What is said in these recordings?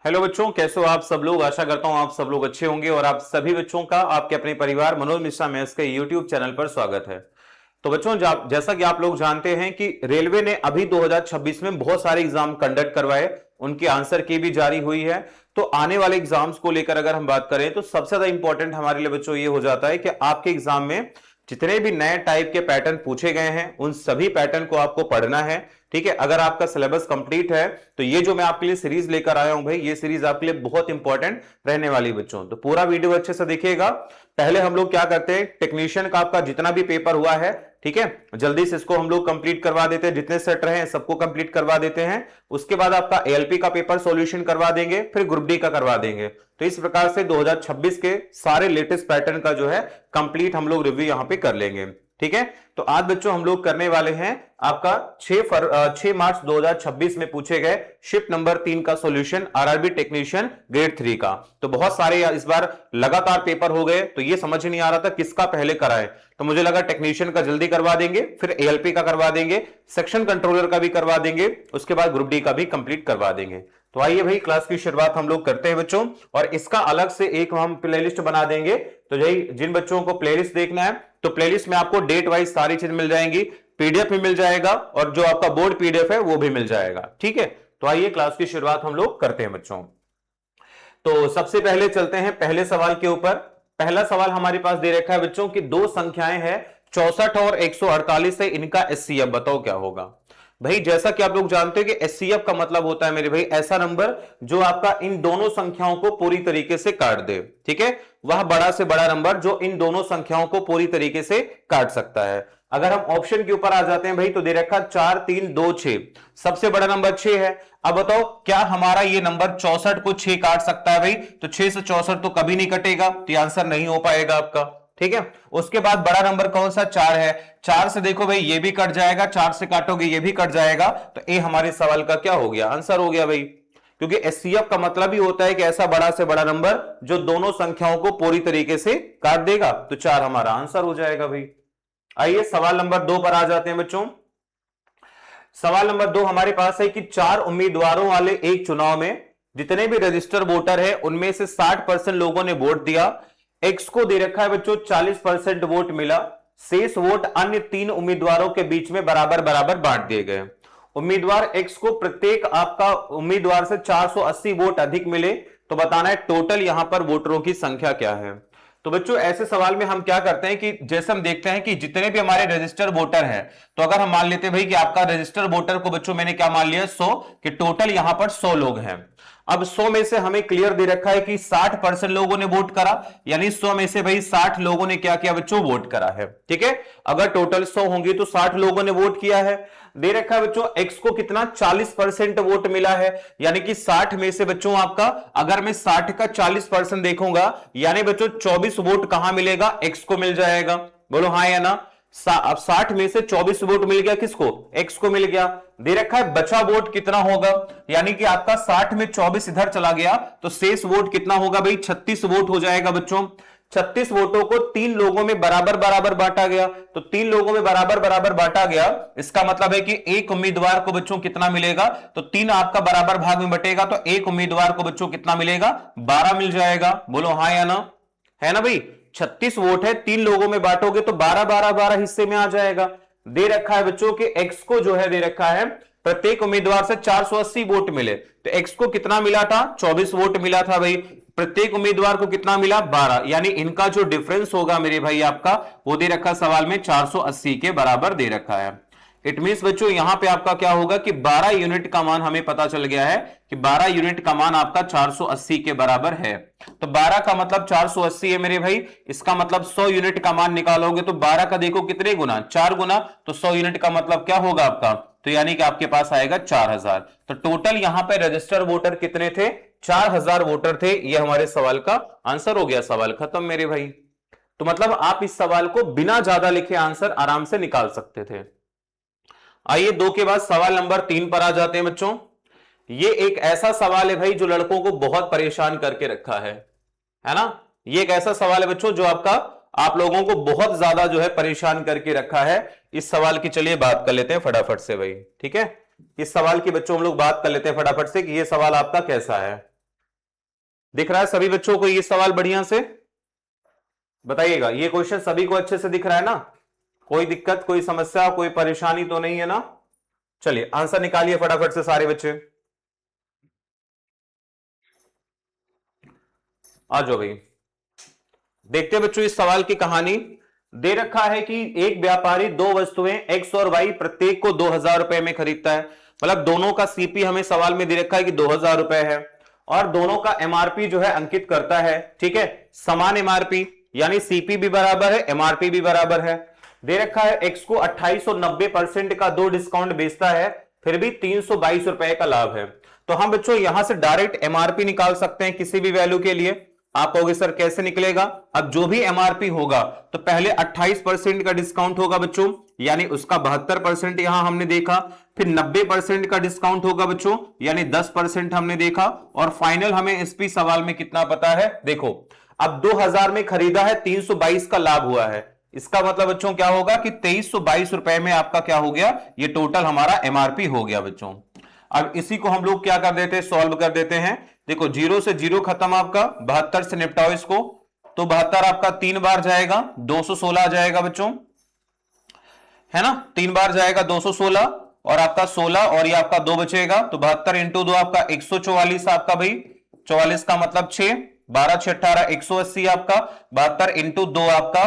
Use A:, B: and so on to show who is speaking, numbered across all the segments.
A: Hello बच्चों, कैसे हो आप सब लोग। आशा करता हूं आप सब लोग अच्छे होंगे और आप सभी बच्चों का आपके अपने परिवार मनोज मिश्रा मैथ्स के यूट्यूब चैनल पर स्वागत है। तो बच्चों, जैसा कि आप लोग जानते हैं कि रेलवे ने अभी 2026 में बहुत सारे एग्जाम कंडक्ट करवाए, उनकी आंसर की भी जारी हुई है। तो आने वाले एग्जाम्स को लेकर अगर हम बात करें तो सबसे ज्यादा इंपॉर्टेंट हमारे लिए बच्चों ये हो जाता है कि आपके एग्जाम में जितने भी नए टाइप के पैटर्न पूछे गए हैं उन सभी पैटर्न को आपको पढ़ना है। ठीक है, अगर आपका सिलेबस कंप्लीट है तो ये जो मैं आपके लिए सीरीज लेकर आया हूं भाई, ये सीरीज आपके लिए बहुत इंपॉर्टेंट रहने वाली बच्चों। तो पूरा वीडियो अच्छे से देखिएगा। पहले हम लोग क्या करते हैं, टेक्नीशियन का आपका जितना भी पेपर हुआ है, ठीक है, जल्दी से इसको हम लोग कंप्लीट करवा देते हैं। जितने सेट रहे हैं सबको कंप्लीट करवा देते हैं। उसके बाद आपका एएलपी का पेपर सॉल्यूशन करवा देंगे, फिर ग्रुप डी का करवा देंगे। तो इस प्रकार से 2026 के सारे लेटेस्ट पैटर्न का जो है कंप्लीट हम लोग रिव्यू यहां पे कर लेंगे। ठीक है, तो आज बच्चों हम लोग करने वाले हैं आपका 6 मार्च 2026 में पूछे गए शिफ्ट नंबर 3 का सॉल्यूशन आरआरबी टेक्नीशियन ग्रेड 3 का। तो बहुत सारे इस बार लगातार पेपर हो गए तो ये समझ नहीं आ रहा था किसका पहले कराएं, तो मुझे लगा टेक्नीशियन का जल्दी करवा देंगे, फिर एएलपी का करवा देंगे, सेक्शन कंट्रोलर का भी करवा देंगे, उसके बाद ग्रुप डी का भी कंप्लीट करवा देंगे। तो आइए भाई क्लास की शुरुआत हम लोग करते हैं बच्चों, और इसका अलग से एक हम प्लेलिस्ट बना देंगे। तो भाई जिन बच्चों को प्लेलिस्ट देखना है तो प्लेलिस्ट में आपको डेट वाइज सारी चीज मिल जाएंगी, पीडीएफ भी मिल जाएगा और जो आपका बोर्ड पीडीएफ है वो भी मिल जाएगा। ठीक है, तो आइए क्लास की शुरुआत हम लोग करते हैं बच्चों। तो सबसे पहले चलते हैं पहले सवाल के ऊपर। पहला सवाल हमारे पास दे रखा है बच्चों की दो संख्याएं हैं 64 और 148 है, इनका एचसीएफ बताओ क्या होगा। भाई जैसा कि आप लोग जानते हैं कि एचसीएफ का मतलब होता है मेरे भाई ऐसा नंबर जो आपका इन दोनों संख्याओं को पूरी तरीके से काट दे। ठीक है, वह बड़ा से बड़ा नंबर जो इन दोनों संख्याओं को पूरी तरीके से काट सकता है। अगर हम ऑप्शन के ऊपर आ जाते हैं भाई तो दे रखा 4 3 2 6, सबसे बड़ा नंबर 6 है। अब बताओ क्या हमारा ये नंबर 64 को 6 काट सकता है भाई, तो 6 से 64 तो कभी नहीं कटेगा, तो ये आंसर नहीं हो पाएगा आपका। ठीक है, उसके बाद बड़ा नंबर कौन सा 4 है, 4 से देखो भाई ये भी कट जाएगा, 4 से काटोगे ये भी कट जाएगा, तो ये हमारे सवाल का क्या हो गया, आंसर हो गया भाई। क्योंकि एचसीएफ का मतलब ही होता है कि ऐसा बड़ा से बड़ा नंबर जो दोनों संख्याओं को पूरी तरीके से काट देगा, तो 4 हमारा आंसर हो जाएगा भाई। आइए सवाल नंबर 2 पर आ जाते हैं बच्चों। सवाल नंबर 2 हमारे पास है कि 4 उम्मीदवारों वाले एक चुनाव में जितने भी रजिस्टर वोटर है उनमें से 60% लोगों ने वोट दिया। एक्स को दे रखा है बच्चों 40% वोट मिला, शेष वोट अन्य 3 उम्मीदवारों के बीच में बराबर बराबर बांट दिए गए। उम्मीदवार एक्स को प्रत्येक आपका उम्मीदवार से 480 वोट अधिक मिले, तो बताना है टोटल यहां पर वोटरों की संख्या क्या है। तो बच्चों ऐसे सवाल में हम क्या करते हैं कि जैसे हम देखते हैं कि जितने भी हमारे रजिस्टर वोटर हैं, तो अगर हम मान लेते हैं भाई कि आपका रजिस्टर वोटर को बच्चों मैंने क्या मान लिया 100, कि टोटल यहां पर 100 लोग हैं। अब 100 में से हमें क्लियर दे रखा है कि 60% लोगों ने वोट करा, यानी 100 में से भाई 60 लोगों ने क्या किया बच्चों, वोट करा है। ठीक है, अगर टोटल 100 होंगी तो 60 लोगों ने वोट किया है। दे रखा है बच्चों एक्स को कितना 40% वोट मिला है, यानी कि 60 में से बच्चों आपका अगर मैं 60 का 40% देखूंगा, यानी बच्चों 24 वोट कहां मिलेगा, एक्स को मिल जाएगा। बोलो हाँ या ना। अब 60 में से 24 वोट मिल गया किसको, एक्स को मिल गया। दे रखा है बचा वोट कितना होगा, यानी कि आपका 60 में 24 इधर चला गया तो शेष वोट कितना होगा भाई, 36 वोट हो जाएगा बच्चों। 36 वोटों को 3 लोगों में बराबर बराबर बांटा गया, तो 3 लोगों में बराबर बराबर बांटा गया, इसका मतलब है कि एक उम्मीदवार को बच्चों कितना मिलेगा, तो 3 आपका बराबर भाग में बटेगा, तो एक उम्मीदवार को बच्चों कितना मिलेगा, 12 मिल जाएगा। बोलो हाँ या ना, है ना भाई। 36 वोट है, 3 लोगों में बांटोगे तो 12 12 12 हिस्से में आ जाएगा। दे रखा है बच्चों के एक्स को जो है दे रखा है प्रत्येक उम्मीदवार से 480 वोट मिले, तो एक्स को कितना मिला था, 24 वोट मिला था भाई। प्रत्येक उम्मीदवार को कितना मिला, 12, यानी इनका जो डिफरेंस होगा मेरे भाई आपका वो दे रखा सवाल में 480 के बराबर दे रखा है। इट मींस बच्चों यहां पे आपका क्या होगा कि 12 यूनिट का मान हमें पता चल गया है कि 12 यूनिट का मान आपका 480 के बराबर है। तो 12 का मतलब 480 है मेरे भाई, इसका मतलब 100 यूनिट का मान निकालोगे तो 12 का देखो कितने गुना, 4 गुना, तो 100 यूनिट का मतलब क्या होगा आपका, तो यानी कि आपके पास आएगा 4000। तो टोटल यहां पे रजिस्टर वोटर कितने थे, 4000 वोटर थे। ये हमारे सवाल का आंसर हो गया, सवाल खत्म मेरे भाई। तो मतलब आप इस सवाल को बिना ज्यादा लिखे आंसर आराम से निकाल सकते थे। आइए 2 के बाद सवाल नंबर 3 पर आ जाते हैं बच्चों। ये एक ऐसा सवाल है भाई जो लड़कों को बहुत परेशान करके रखा है ना। ये एक ऐसा सवाल है बच्चों जो आपका आप लोगों को बहुत ज्यादा जो है परेशान करके रखा है। इस सवाल की चलिए बात कर लेते हैं फटाफट से भाई। ठीक है, इस सवाल की बच्चों हम लोग बात कर लेते हैं फटाफट से कि ये सवाल आपका कैसा है। दिख रहा है सभी बच्चों को ये सवाल बढ़िया से? बताइएगा, ये क्वेश्चन सभी को अच्छे से दिख रहा है ना? कोई दिक्कत, कोई समस्या, कोई परेशानी तो नहीं है ना? चलिए आंसर निकालिए फटाफट से सारे बच्चे, आ जाओ भाई। देखते हैं बच्चों इस सवाल की कहानी। दे रखा है कि एक व्यापारी दो वस्तुएं एक्स और वाई प्रत्येक को 2000 रुपए में खरीदता है। मतलब दोनों का सीपी हमें सवाल में दे रखा है कि 2000 रुपए है, और दोनों का एमआरपी जो है अंकित करता है। ठीक है, समान एमआरपी, यानी सीपी भी बराबर है, एमआरपी भी बराबर है। दे रखा है एक्स को 2890% का दो डिस्काउंट बेचता है, फिर भी 322 रुपए का लाभ है। तो हम बच्चों यहां से डायरेक्ट एमआरपी निकाल सकते हैं किसी भी वैल्यू के लिए। आप कहोगे सर कैसे निकलेगा? अब जो भी एमआरपी होगा तो पहले 28% का डिस्काउंट होगा बच्चों, यानी उसका 72% यहां हमने देखा, फिर 90% का डिस्काउंट होगा बच्चों, यानी 10% हमने देखा, और फाइनल हमें एसपी सवाल में कितना पता है? देखो, अब 2000 में खरीदा है, 322 का लाभ हुआ है, इसका मतलब बच्चों क्या होगा कि 2322 रुपए में आपका क्या हो गया? ये टोटल हमारा एमआरपी हो गया बच्चों। अब इसी को हम लोग क्या कर देते हैं? सॉल्व कर देते हैं। देखो, 0 से 0 खत्म आपका, 72 से निपटाओ इसको, तो 72 आपका 3 बार जाएगा, 216 आ जाएगा बच्चों, है ना? 3 बार जाएगा 216, और आपका 16, और ये आपका 2 बचेगा, तो 72 इंटू 2 आपका 144 आपका भाई, 44 का मतलब 6, 12 6 18 180 आपका, 72 इंटू 2 आपका,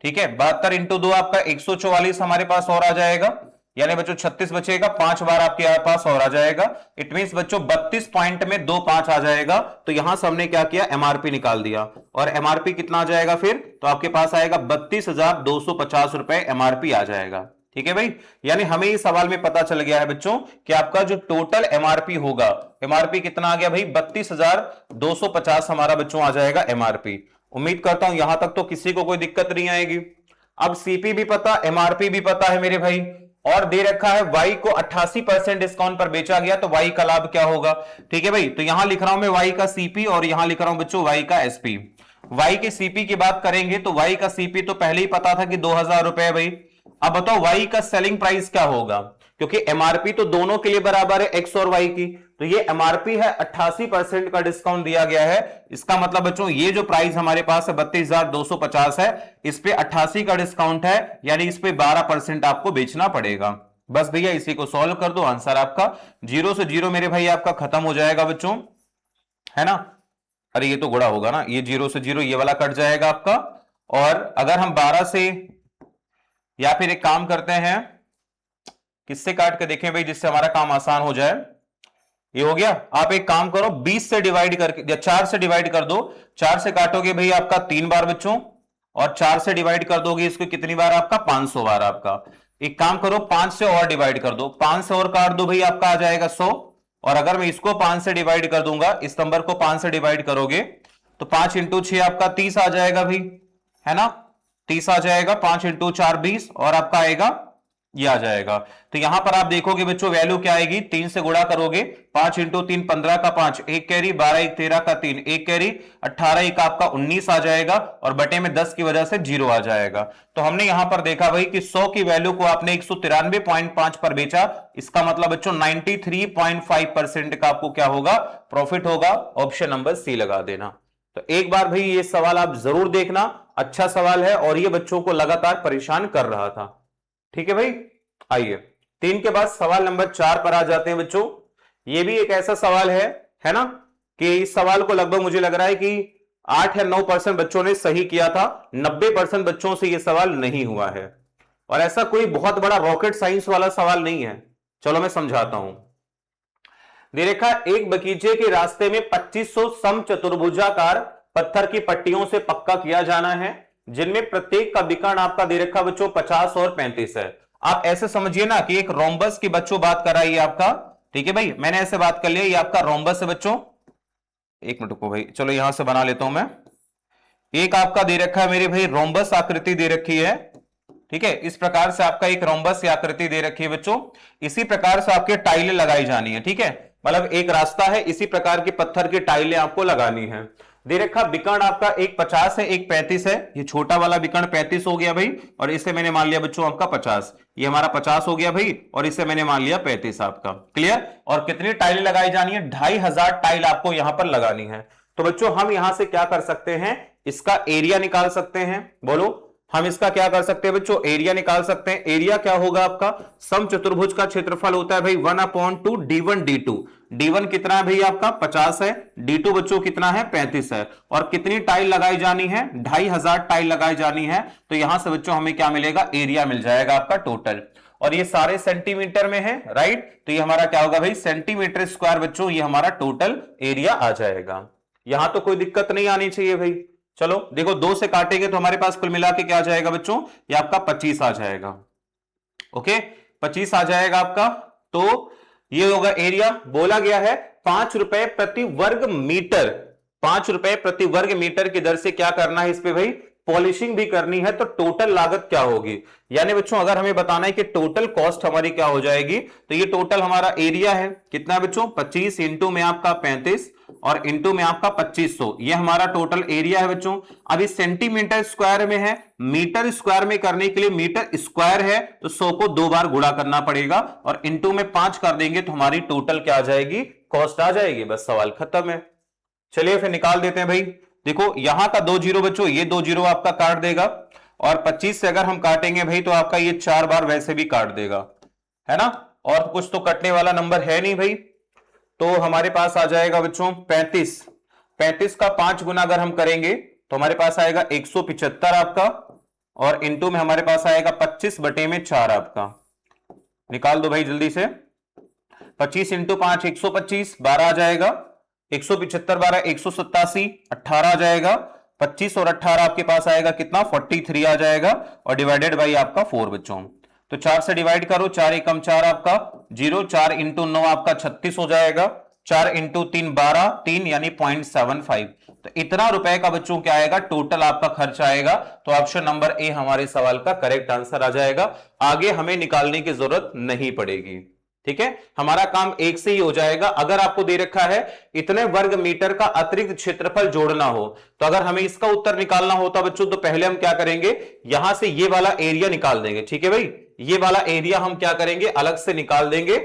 A: ठीक है, 72 इंटू 2 आपका 144 हमारे पास और आ जाएगा, यानी बच्चों 36 बचेगा, 5 बार आपके पास और आ जाएगा। इट मींस बच्चों 32 पॉइंट में 2 5 आ जाएगा। तो यहां से हमने क्या किया? एमआरपी निकाल दिया, और एमआरपी कितना आ जाएगा फिर? तो आपके पास आएगा 32,250 रुपए एमआरपी आ जाएगा। ठीक है भाई, यानी हमें इस सवाल में पता चल गया है बच्चों कि आपका जो टोटल एमआरपी होगा, एमआरपी कितना आ गया भाई? 32,250 हमारा बच्चों आ जाएगा एमआरपी। उम्मीद करता हूं यहां तक तो किसी को कोई दिक्कत नहीं आएगी। अब सीपी भी पता, एमआरपी भी पता है मेरे भाई, और दे रखा है वाई को 88% डिस्काउंट पर बेचा गया, तो वाई का लाभ क्या होगा? ठीक है भाई, तो यहां लिख रहा हूं मैं वाई का सीपी, और यहां लिख रहा हूं बच्चों वाई का एसपी। वाई के सीपी की बात करेंगे तो वाई का सीपी तो पहले ही पता था कि 2000 रुपए भाई। अब बताओ वाई का सेलिंग प्राइस क्या होगा, क्योंकि एमआरपी तो दोनों के लिए बराबर है, एक्स और वाई की, तो ये एमआरपी है, 88% का डिस्काउंट दिया गया है। इसका मतलब बच्चों ये जो प्राइस हमारे पास है 32,250 है, इस पे 88 का डिस्काउंट है, यानी इस पे 12% आपको बेचना पड़ेगा। बस भैया इसी को सॉल्व कर दो, आंसर आपका 0 से 0 मेरे भाई आपका खत्म हो जाएगा बच्चों, है ना? अरे ये तो गुणा होगा ना, ये 0 से 0 ये वाला कट जाएगा आपका, और अगर हम 12 से, या फिर एक काम करते हैं, किससे काट के देखें भाई जिससे हमारा काम आसान हो जाए। ये हो गया, आप एक काम करो 20 से डिवाइड करके, या 4 से डिवाइड कर दो, 4 से काटोगे भाई आपका 3 बार बच्चों, और 4 से डिवाइड कर दोगे इसको कितनी बार? आपका 500 बार आपका। एक काम करो 5 से और डिवाइड कर दो, 5 से और काट दो भाई, आपका आ जाएगा 100, और अगर मैं इसको 5 से डिवाइड कर दूंगा, इस नंबर को 5 से डिवाइड करोगे तो 5 इंटू 6 आपका 30 आ जाएगा भाई, है ना? 30 आ जाएगा, 5 इंटू 4 20, और आपका आएगा ये आ जाएगा। तो यहां पर आप देखोगे बच्चों वैल्यू क्या आएगी? 3 से गुणा करोगे, 5 इंटू 3 15 का 5, एक कैरी, 12 1 13 का 3, एक कैरी, 18 1 आपका 19 आ जाएगा, और बटे में 10 की वजह से 0 आ जाएगा। तो हमने यहां पर देखा भाई कि 100 की वैल्यू को आपने 193.5 पर बेचा, इसका मतलब बच्चों 93.5% का आपको क्या होगा? प्रॉफिट होगा। ऑप्शन नंबर सी लगा देना। तो एक बार भाई ये सवाल आप जरूर देखना, अच्छा सवाल है, और ये बच्चों को लगातार परेशान कर रहा था। ठीक है भाई, आइए 3 के बाद सवाल नंबर 4 पर आ जाते हैं बच्चों। ये भी एक ऐसा सवाल है ना, कि इस सवाल को लगभग मुझे लग रहा है कि 8 या 9% बच्चों ने सही किया था, 90% बच्चों से यह सवाल नहीं हुआ है, और ऐसा कोई बहुत बड़ा रॉकेट साइंस वाला सवाल नहीं है। चलो मैं समझाता हूं। दे रखा एक बगीचे के रास्ते में 2500 समचतुर्भुजाकार पत्थर की पट्टियों से पक्का किया जाना है, जिनमें प्रत्येक का विकर्ण आपका दे रखा बच्चों 50 और 35 है। आप ऐसे समझिए ना कि एक रोम्बस की बच्चों बात कर रहा है ये आपका, ठीक है भाई, मैंने ऐसे बात कर लिया, ये आपका रोम्बस है बच्चों। एक मिनट को भाई, चलो यहां से बना लेता हूं मैं। एक आपका दे रखा है मेरे भाई रोम्बस आकृति दे रखी है, ठीक है, इस प्रकार से आपका एक रोम्बस की आकृति दे रखी है बच्चों। इसी प्रकार से आपके टाइलें लगाई जानी है, ठीक है, मतलब एक रास्ता है, इसी प्रकार की पत्थर की टाइलें आपको लगानी है। दे रखा विकर्ण आपका एक 50 है, एक 35 है। ये छोटा वाला विकर्ण 35 हो गया भाई, और इसे मैंने मान लिया बच्चों आपका 50। ये हमारा 50 हो गया भाई, और इसे मैंने मान लिया 35 आपका। क्लियर? और कितनी टाइल लगाई जानी है? 2500 टाइल आपको यहां पर लगानी है। तो बच्चों हम यहां से क्या कर सकते हैं, इसका एरिया निकाल सकते हैं। बोलो, हम इसका क्या कर सकते हैं बच्चों? एरिया निकाल सकते हैं। एरिया क्या होगा आपका? समचतुर्भुज का क्षेत्रफल होता है भाई 1/2 d1 d2। d1 कितना है भाई आपका? 50 है। d2 बच्चों कितना है? 35 है। और कितनी टाइल लगाई जानी है? 2500 टाइल लगाई जानी है। तो यहां से बच्चों हमें क्या मिलेगा? एरिया मिल जाएगा आपका टोटल। और ये सारे सेंटीमीटर में है, राइट? तो ये हमारा क्या होगा भाई? सेंटीमीटर स्क्वायर बच्चों, ये हमारा टोटल एरिया आ जाएगा। यहां तो कोई दिक्कत नहीं आनी चाहिए भाई। चलो देखो, 2 से काटेंगे तो हमारे पास कुल मिला के क्या आ जाएगा बच्चों? ये आपका 25 आ जाएगा। ओके, 25 आ जाएगा आपका। तो ये होगा एरिया। बोला गया है 5 रुपए प्रति वर्ग मीटर। 5 रुपए प्रति वर्ग मीटर की दर से क्या करना है इस पे भाई? पॉलिशिंग भी करनी है। तो टोटल लागत क्या होगी? यानी बच्चों अगर हमें बताना है कि टोटल कॉस्ट हमारी क्या हो जाएगी, तो ये टोटल हमारा एरिया है कितना है बच्चों? 25 इंटू में आपका 35 और इंटू में आपका 2500। ये हमारा टोटल एरिया है बच्चों। अभी सेंटीमीटर स्क्वायर में है, मीटर स्क्वायर में करने के लिए मीटर स्क्वायर है तो 100 को 2 बार गुणा करना पड़ेगा, और इंटू में 5 कर देंगे तो हमारी टोटल क्या आ जाएगी? कॉस्ट आ जाएगी। बस सवाल खत्म है। चलिए फिर निकाल देते हैं भाई। देखो यहां का 2 जीरो बच्चों, ये 2 जीरो आपका काट देगा, और 25 से अगर हम काटेंगे भाई तो आपका ये 4 बार वैसे भी काट देगा, है ना? और कुछ तो कटने वाला नंबर है नहीं भाई। तो हमारे पास आ जाएगा बच्चों 35। 35 का 5 गुना अगर हम करेंगे तो हमारे पास आएगा 175 आपका, और इंटू में हमारे पास आएगा 25/4 आपका। निकाल दो भाई जल्दी से। 25 इंटू 5 125, 12 आ जाएगा। 175 12 187, 18 आ जाएगा। 25 और 18 आपके पास आएगा कितना? 43 आ जाएगा, और डिवाइडेड बाई आपका 4 बच्चों। तो 4 से डिवाइड करो, 4 एकम 4 आपका 0, 4 इंटू 9 आपका 36 हो जाएगा, 4 इंटू 3 12, 3 यानी 0.75। तो इतना रुपए का बच्चों क्या आएगा? टोटल आपका खर्च आएगा। तो ऑप्शन नंबर ए हमारे सवाल का करेक्ट आंसर आ जाएगा। आगे हमें निकालने की जरूरत नहीं पड़ेगी। ठीक है, हमारा काम एक से ही हो जाएगा। अगर आपको दे रखा है इतने वर्ग मीटर का अतिरिक्त क्षेत्रफल जोड़ना हो, तो अगर हमें इसका उत्तर निकालना होता बच्चों, तो पहले हम क्या करेंगे? यहां से ये वाला एरिया निकाल देंगे। ठीक है भाई, ये वाला एरिया हम क्या करेंगे? अलग से निकाल देंगे।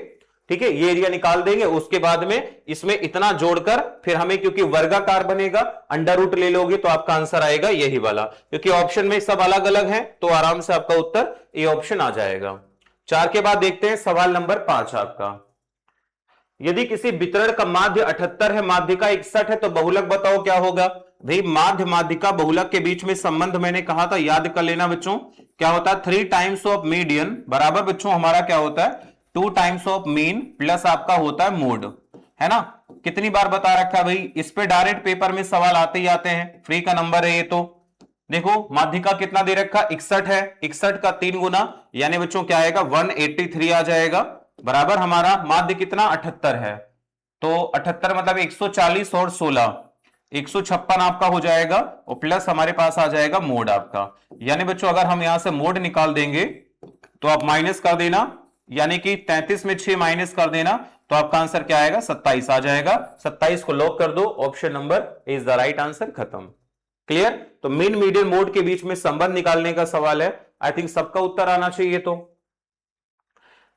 A: ठीक है, ये एरिया निकाल देंगे। उसके बाद में इसमें इतना जोड़कर फिर हमें, क्योंकि वर्गाकार बनेगा, अंडर रूट ले लोगे तो आपका आंसर आएगा यही वाला। क्योंकि ऑप्शन में सब अलग अलग है, तो आराम से आपका उत्तर ए ऑप्शन आ जाएगा। 4 के बाद देखते हैं सवाल नंबर 5 आपका। यदि किसी वितरण का माध्य 78 है, माध्यिका 61 है, तो बहुलक बताओ क्या होगा? भाई माध्य माध्यिका बहुलक के बीच में संबंध मैंने कहा था, याद कर लेना बच्चों। क्या होता है? 3 टाइम्स ऑफ मीडियन बराबर बच्चों हमारा क्या होता है? 2 टाइम्स ऑफ मीन प्लस आपका होता है मोड, है ना? कितनी बार बता रखा है भाई? इस पे डायरेक्ट पेपर में सवाल आते ही आते हैं। फ्री का नंबर है ये। तो देखो माध्यिका कितना दे रखा? 61 है। 61 का 3 गुना यानी बच्चों क्या आएगा? 183 आ जाएगा, बराबर हमारा माध्य कितना? 78 है। तो 78 मतलब 140 और 16 156 आपका हो जाएगा, और प्लस हमारे पास आ जाएगा मोड आपका। यानी बच्चों अगर हम यहां से मोड निकाल देंगे तो आप माइनस कर देना, यानी कि 33 में 6 माइनस कर देना, तो आपका आंसर क्या आएगा? 27 आ जाएगा। 27 को लॉक कर दो, option number is the right answer. खत्म। क्लियर? तो मीन मीडियन मोड के बीच में संबंध निकालने का सवाल है। आई थिंक सबका उत्तर आना चाहिए। तो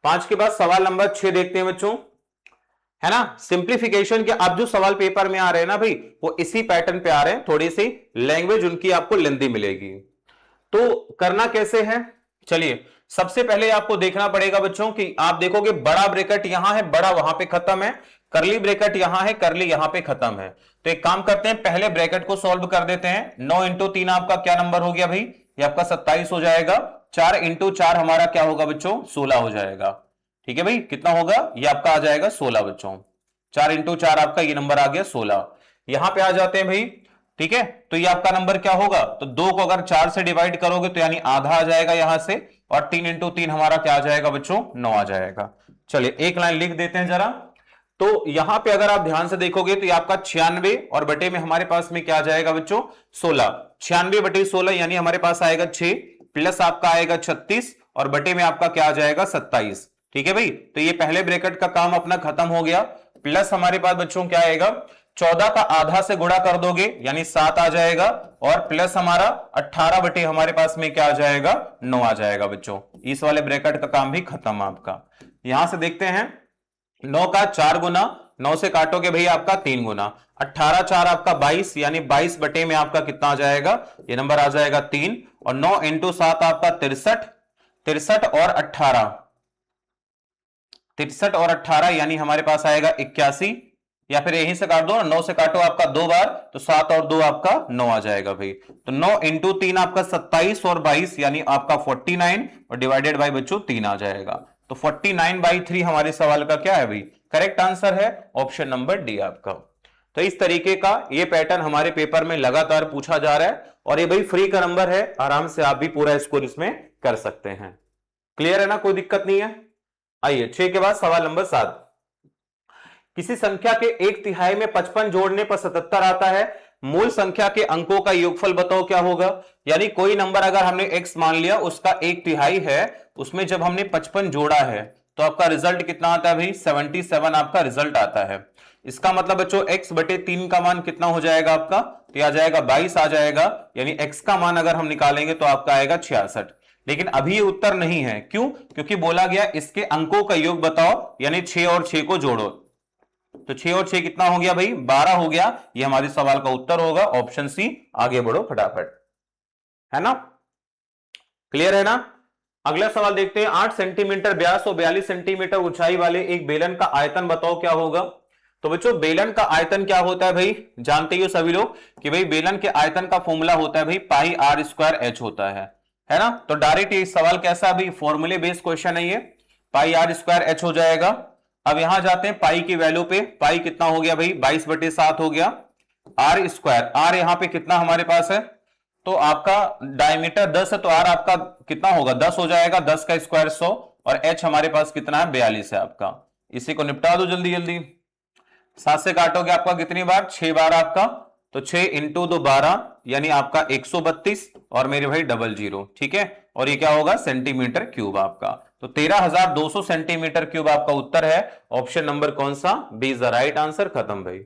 A: 5 के बाद सवाल नंबर 6 देखते हैं बच्चों, है ना? सिंप्लीफिकेशन के अब जो सवाल पेपर में आ रहे हैं ना भाई, वो इसी पैटर्न पे आ रहे हैं। थोड़ी सी लैंग्वेज उनकी आपको लेंदी मिलेगी। तो करना कैसे है? चलिए सबसे पहले आपको देखना पड़ेगा बच्चों कि आप देखोगे बड़ा ब्रैकेट यहां है, बड़ा वहां पे खत्म है, करली ब्रैकेट यहां है, करली यहां पे खत्म है। तो एक काम करते हैं, पहले ब्रैकेट को सॉल्व कर देते हैं। 9 इंटू 3 आपका क्या नंबर हो गया भाई? ये आपका 27 हो जाएगा। 4 इंटू 4 हमारा क्या होगा बच्चों? 16 हो जाएगा। ठीक है भाई, कितना होगा? ये आपका आ जाएगा 16 बच्चों। 4 इंटू 4 आपका ये नंबर आ गया 16। यहां पे आ जाते हैं भाई। ठीक है, तो ये आपका नंबर क्या होगा? तो 2 को अगर 4 से डिवाइड करोगे तो यानी आधा आ जाएगा यहां से, और 3 इंटू 3 हमारा क्या आ जाएगा बच्चों? 9 आ जाएगा। चलिए एक लाइन लिख देते हैं जरा। तो यहां पे अगर आप ध्यान से देखोगे तो ये आपका 96 और बटे में हमारे पास में क्या आ जाएगा बच्चों? 16। 96 बटे 16 यानी हमारे पास आएगा 6, प्लस आपका आएगा 36, और बटे में आपका क्या आ जाएगा? 27। ठीक है भाई, तो ये पहले ब्रैकेट का काम अपना खत्म हो गया। प्लस हमारे पास बच्चों क्या आएगा? 14 का आधा से गुणा कर दोगे यानी 7 आ जाएगा, और प्लस हमारा 18 बटे हमारे पास में क्या आ जाएगा, 9 आ जाएगा बच्चों। इस वाले ब्रैकेट का काम भी खत्म आपका। यहां से देखते हैं 9 का 4 गुना, 9 से काटोगे भैया आपका 3 गुना, 18 4 आपका 22, यानी 22 बटे में आपका कितना आ जाएगा, ये नंबर आ जाएगा 3, और 9 इंटू 7 आपका 63, 63 और 18, 63 और 18 यानी हमारे पास आएगा 81, या फिर यहीं से काट दो, 9 से काटो आपका 2 बार तो 7 और 2 आपका 9 आ जाएगा भाई। तो 9 इंटू 3 आपका 27 और 22 यानी आपका 49, और डिवाइडेड बाय बच्चों 3 आ जाएगा। तो 49/3 हमारे सवाल का क्या है भाई, करेक्ट आंसर है ऑप्शन नंबर डी आपका। तो इस तरीके का ये पैटर्न हमारे पेपर में लगातार पूछा जा रहा है, और ये भाई फ्री का नंबर है, आराम से आप भी पूरा स्कोर इसमें कर सकते हैं। क्लियर है ना, कोई दिक्कत नहीं है। आइए 6 के बाद सवाल नंबर 7। किसी संख्या के 1/3 में 55 जोड़ने पर 77 आता है, मूल संख्या के अंकों का योगफल बताओ क्या होगा। यानी कोई नंबर अगर हमने x मान लिया, उसका 1/3 है, उसमें जब हमने 55 जोड़ा है तो आपका रिजल्ट कितना आता है भाई, 77 आपका रिजल्ट आता है। इसका मतलब बच्चों x बटे 3 का मान कितना हो जाएगा आपका, तो आ जाएगा 22 आ जाएगा, यानी x का मान अगर हम निकालेंगे तो आपका आएगा 66। लेकिन अभी ये उत्तर नहीं है, क्यों, क्योंकि बोला गया इसके अंकों का योग बताओ, यानी 6 और 6 को जोड़ो। तो 6 और 6 कितना हो गया भाई, 12 हो गया। ये हमारे सवाल का उत्तर होगा ऑप्शन सी। आगे बढ़ो फटाफट, है ना, क्लियर है ना। अगला सवाल देखते हैं। 8 सेंटीमीटर व्यास और 42 सेंटीमीटर ऊंचाई वाले एक बेलन का आयतन बताओ क्या होगा। तो बच्चों बेलन का आयतन क्या होता है भाई, जानते ही हो सभी लोग कि भाई बेलन के आयतन का फॉर्मूला होता है भाई पाई आर स्क्वायर एच होता है ना। तो डायरेक्ट ये सवाल कैसा अभी फॉर्मूले बेस्ड क्वेश्चन है ये, पाई आर स्क्वायर एच हो जाएगा। अब यहां जाते हैं पाई की वैल्यू पे, पाई कितना हो गया भाई 22/7 हो गया, आर स्क्वायर, आर यहां पे कितना हमारे पास है, तो आपका डायमीटर 10 है तो आर आपका कितना होगा 10 हो जाएगा, 10 का स्क्वायर 100, और एच हमारे पास कितना है 42 है आपका। इसी को निपटा दो जल्दी जल्दी, 7 से काटोगे आपका कितनी बार, 6 बार आपका, तो 6 इंटू 2 12 यानी आपका 132, और मेरे भाई 00, ठीक है, और ये क्या होगा सेंटीमीटर क्यूब आपका। तो 13,200 सेंटीमीटर क्यूब आपका उत्तर है। ऑप्शन नंबर कौन सा, B is the right answer. खत्म भाई,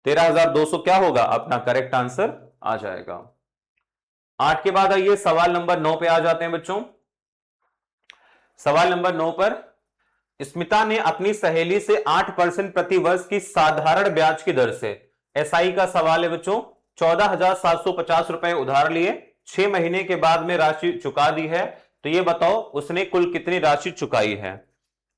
A: 13,200 क्या होगा अपना करेक्ट आंसर आ जाएगा। 8 के बाद आइए सवाल नंबर 9 पे आ जाते हैं बच्चों। सवाल नंबर 9 पर स्मिता ने अपनी सहेली से 8% प्रति वर्ष की साधारण ब्याज की दर से, एसआई का सवाल है बच्चों, 14,750 रुपए उधार लिए, 6 महीने के बाद में राशि चुका दी है। तो ये बताओ उसने कुल कितनी राशि चुकाई है।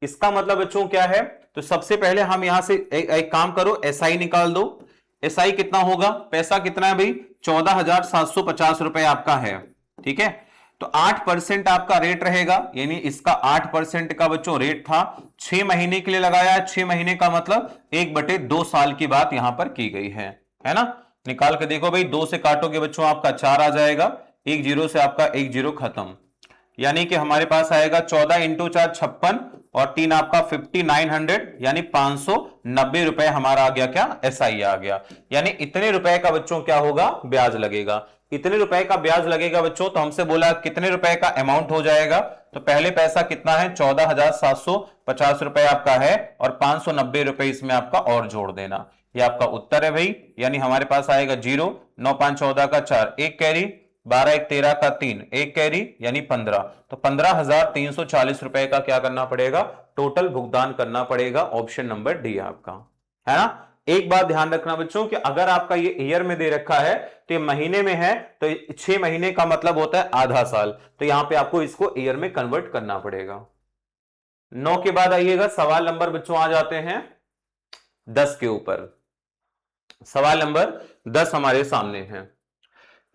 A: इसका मतलब बच्चों क्या है, तो सबसे पहले हम यहां से एक काम करो, एसआई निकाल दो। एसआई कितना होगा, पैसा कितना है भाई 14,750 रुपए आपका है, ठीक है। तो 8% आपका रेट रहेगा, यानी इसका 8% का बच्चों रेट था, 6 महीने के लिए लगाया, 6 महीने का मतलब 1/2 साल की बात यहां पर की गई है ना। निकाल के देखो भाई, 2 से काटोगे बच्चों आपका 4 आ जाएगा, 1 0 से आपका 1 0 खत्म, यानी कि हमारे पास आएगा 14 इंटू 4 56, और 3 आपका 5900, यानी 590 रुपए हमारा आ गया क्या, एसआई आ गया। यानी इतने रुपए का बच्चों क्या होगा, ब्याज लगेगा। इतने रुपए का ब्याज लगेगा बच्चों, तो हमसे बोला कितने रुपए का अमाउंट हो जाएगा, तो पहले पैसा कितना है 14,750 रुपए आपका है, और 590 रुपए इसमें आपका और जोड़ देना, ये आपका उत्तर है भाई। यानी हमारे पास आएगा 0, 9 5 14 का 4, 1 कैरी, 12 1 13 का 3, 1 कैरी यानी 15, तो 15,340 रुपए का क्या करना पड़ेगा, टोटल भुगतान करना पड़ेगा। ऑप्शन नंबर डी आपका, है ना। एक बात ध्यान रखना बच्चों कि अगर आपका ये ईयर में दे रखा है तो ये महीने में है, तो 6 महीने का मतलब होता है आधा साल, तो यहां पे आपको इसको ईयर में कन्वर्ट करना पड़ेगा। 9 के बाद आइएगा सवाल नंबर बच्चों आ जाते हैं 10 के ऊपर। सवाल नंबर 10 हमारे सामने है,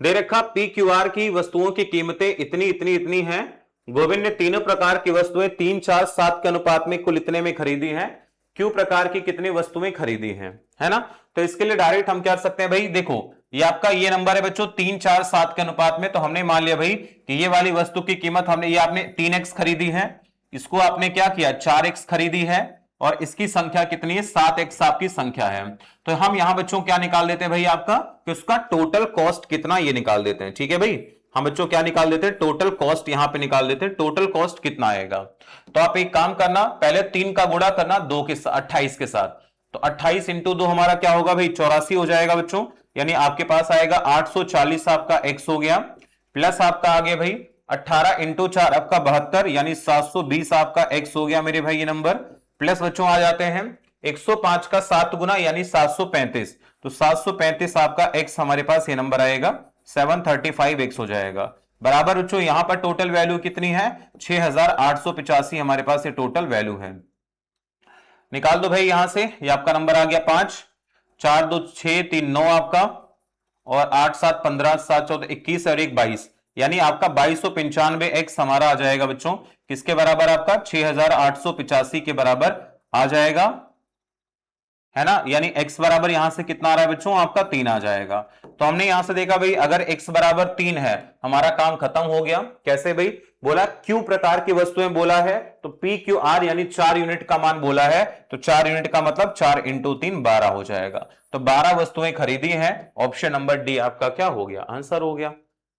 A: दे रखा पी क्यू आर की वस्तुओं की कीमतें इतनी इतनी इतनी हैं। गोविंद ने तीनों प्रकार की वस्तुएं 3 4 7 के अनुपात में कुल इतने में खरीदी हैं। क्यू प्रकार की कितनी वस्तुएं खरीदी हैं, है ना। तो इसके लिए डायरेक्ट हम क्या कर सकते हैं भाई, देखो ये आपका ये नंबर है बच्चों 3 4 7 के अनुपात में, तो हमने मान लिया भाई कि ये वाली वस्तु की कीमत हमने, ये आपने 3x खरीदी है, इसको आपने क्या किया 4x खरीदी है, और इसकी संख्या कितनी है 7x आपकी संख्या है। तो हम यहां बच्चों क्या निकाल देते हैं भाई आपका, कि उसका टोटल कॉस्ट कितना ये निकाल देते हैं, ठीक है भाई। हम बच्चों क्या निकाल देते हैं, टोटल कॉस्ट यहां पे निकाल देते हैं, टोटल कॉस्ट कितना आएगा। तो आप एक काम करना, पहले 3 का गुणा करना 28 के साथ, तो 28 इंटू 2 हमारा क्या होगा भाई, 84 हो जाएगा बच्चों। यानी आपके पास आएगा 840 आपका x हो गया, प्लस आपका आ गया भाई 18 इंटू 4 आपका 72, यानी 720 आपका x हो गया मेरे भाई ये नंबर। प्लस बच्चों आ जाते हैं 105 का 7 गुना यानी 735, तो 735 आपका x हमारे पास ये नंबर आएगा, 735x हो जाएगा। बराबर बच्चों यहां पर टोटल वैल्यू कितनी है, 6885 हमारे पास ये टोटल वैल्यू है। निकाल दो भाई यहां से, ये आपका नंबर आ गया 5, 4 2 6 3 9 आपका, और 8 7 15 7 14 21 और 1 22, यानी आपका 2295 एक्स हमारा आ जाएगा बच्चों, किसके बराबर, आपका 6885 के बराबर आ जाएगा, है ना। यानी x बराबर यहां से कितना आ रहा है बच्चों, आपका 3 आ जाएगा। तो हमने यहां से देखा भाई अगर x बराबर 3 है, हमारा काम खत्म हो गया। कैसे भाई, बोला q प्रकार की वस्तुएं बोला है, तो p q r यानी 4 यूनिट का मान बोला है, तो 4 यूनिट का मतलब 4 इंटू 3 12 हो जाएगा। तो 12 वस्तुएं खरीदी हैं, ऑप्शन नंबर डी आपका क्या हो गया, आंसर हो गया।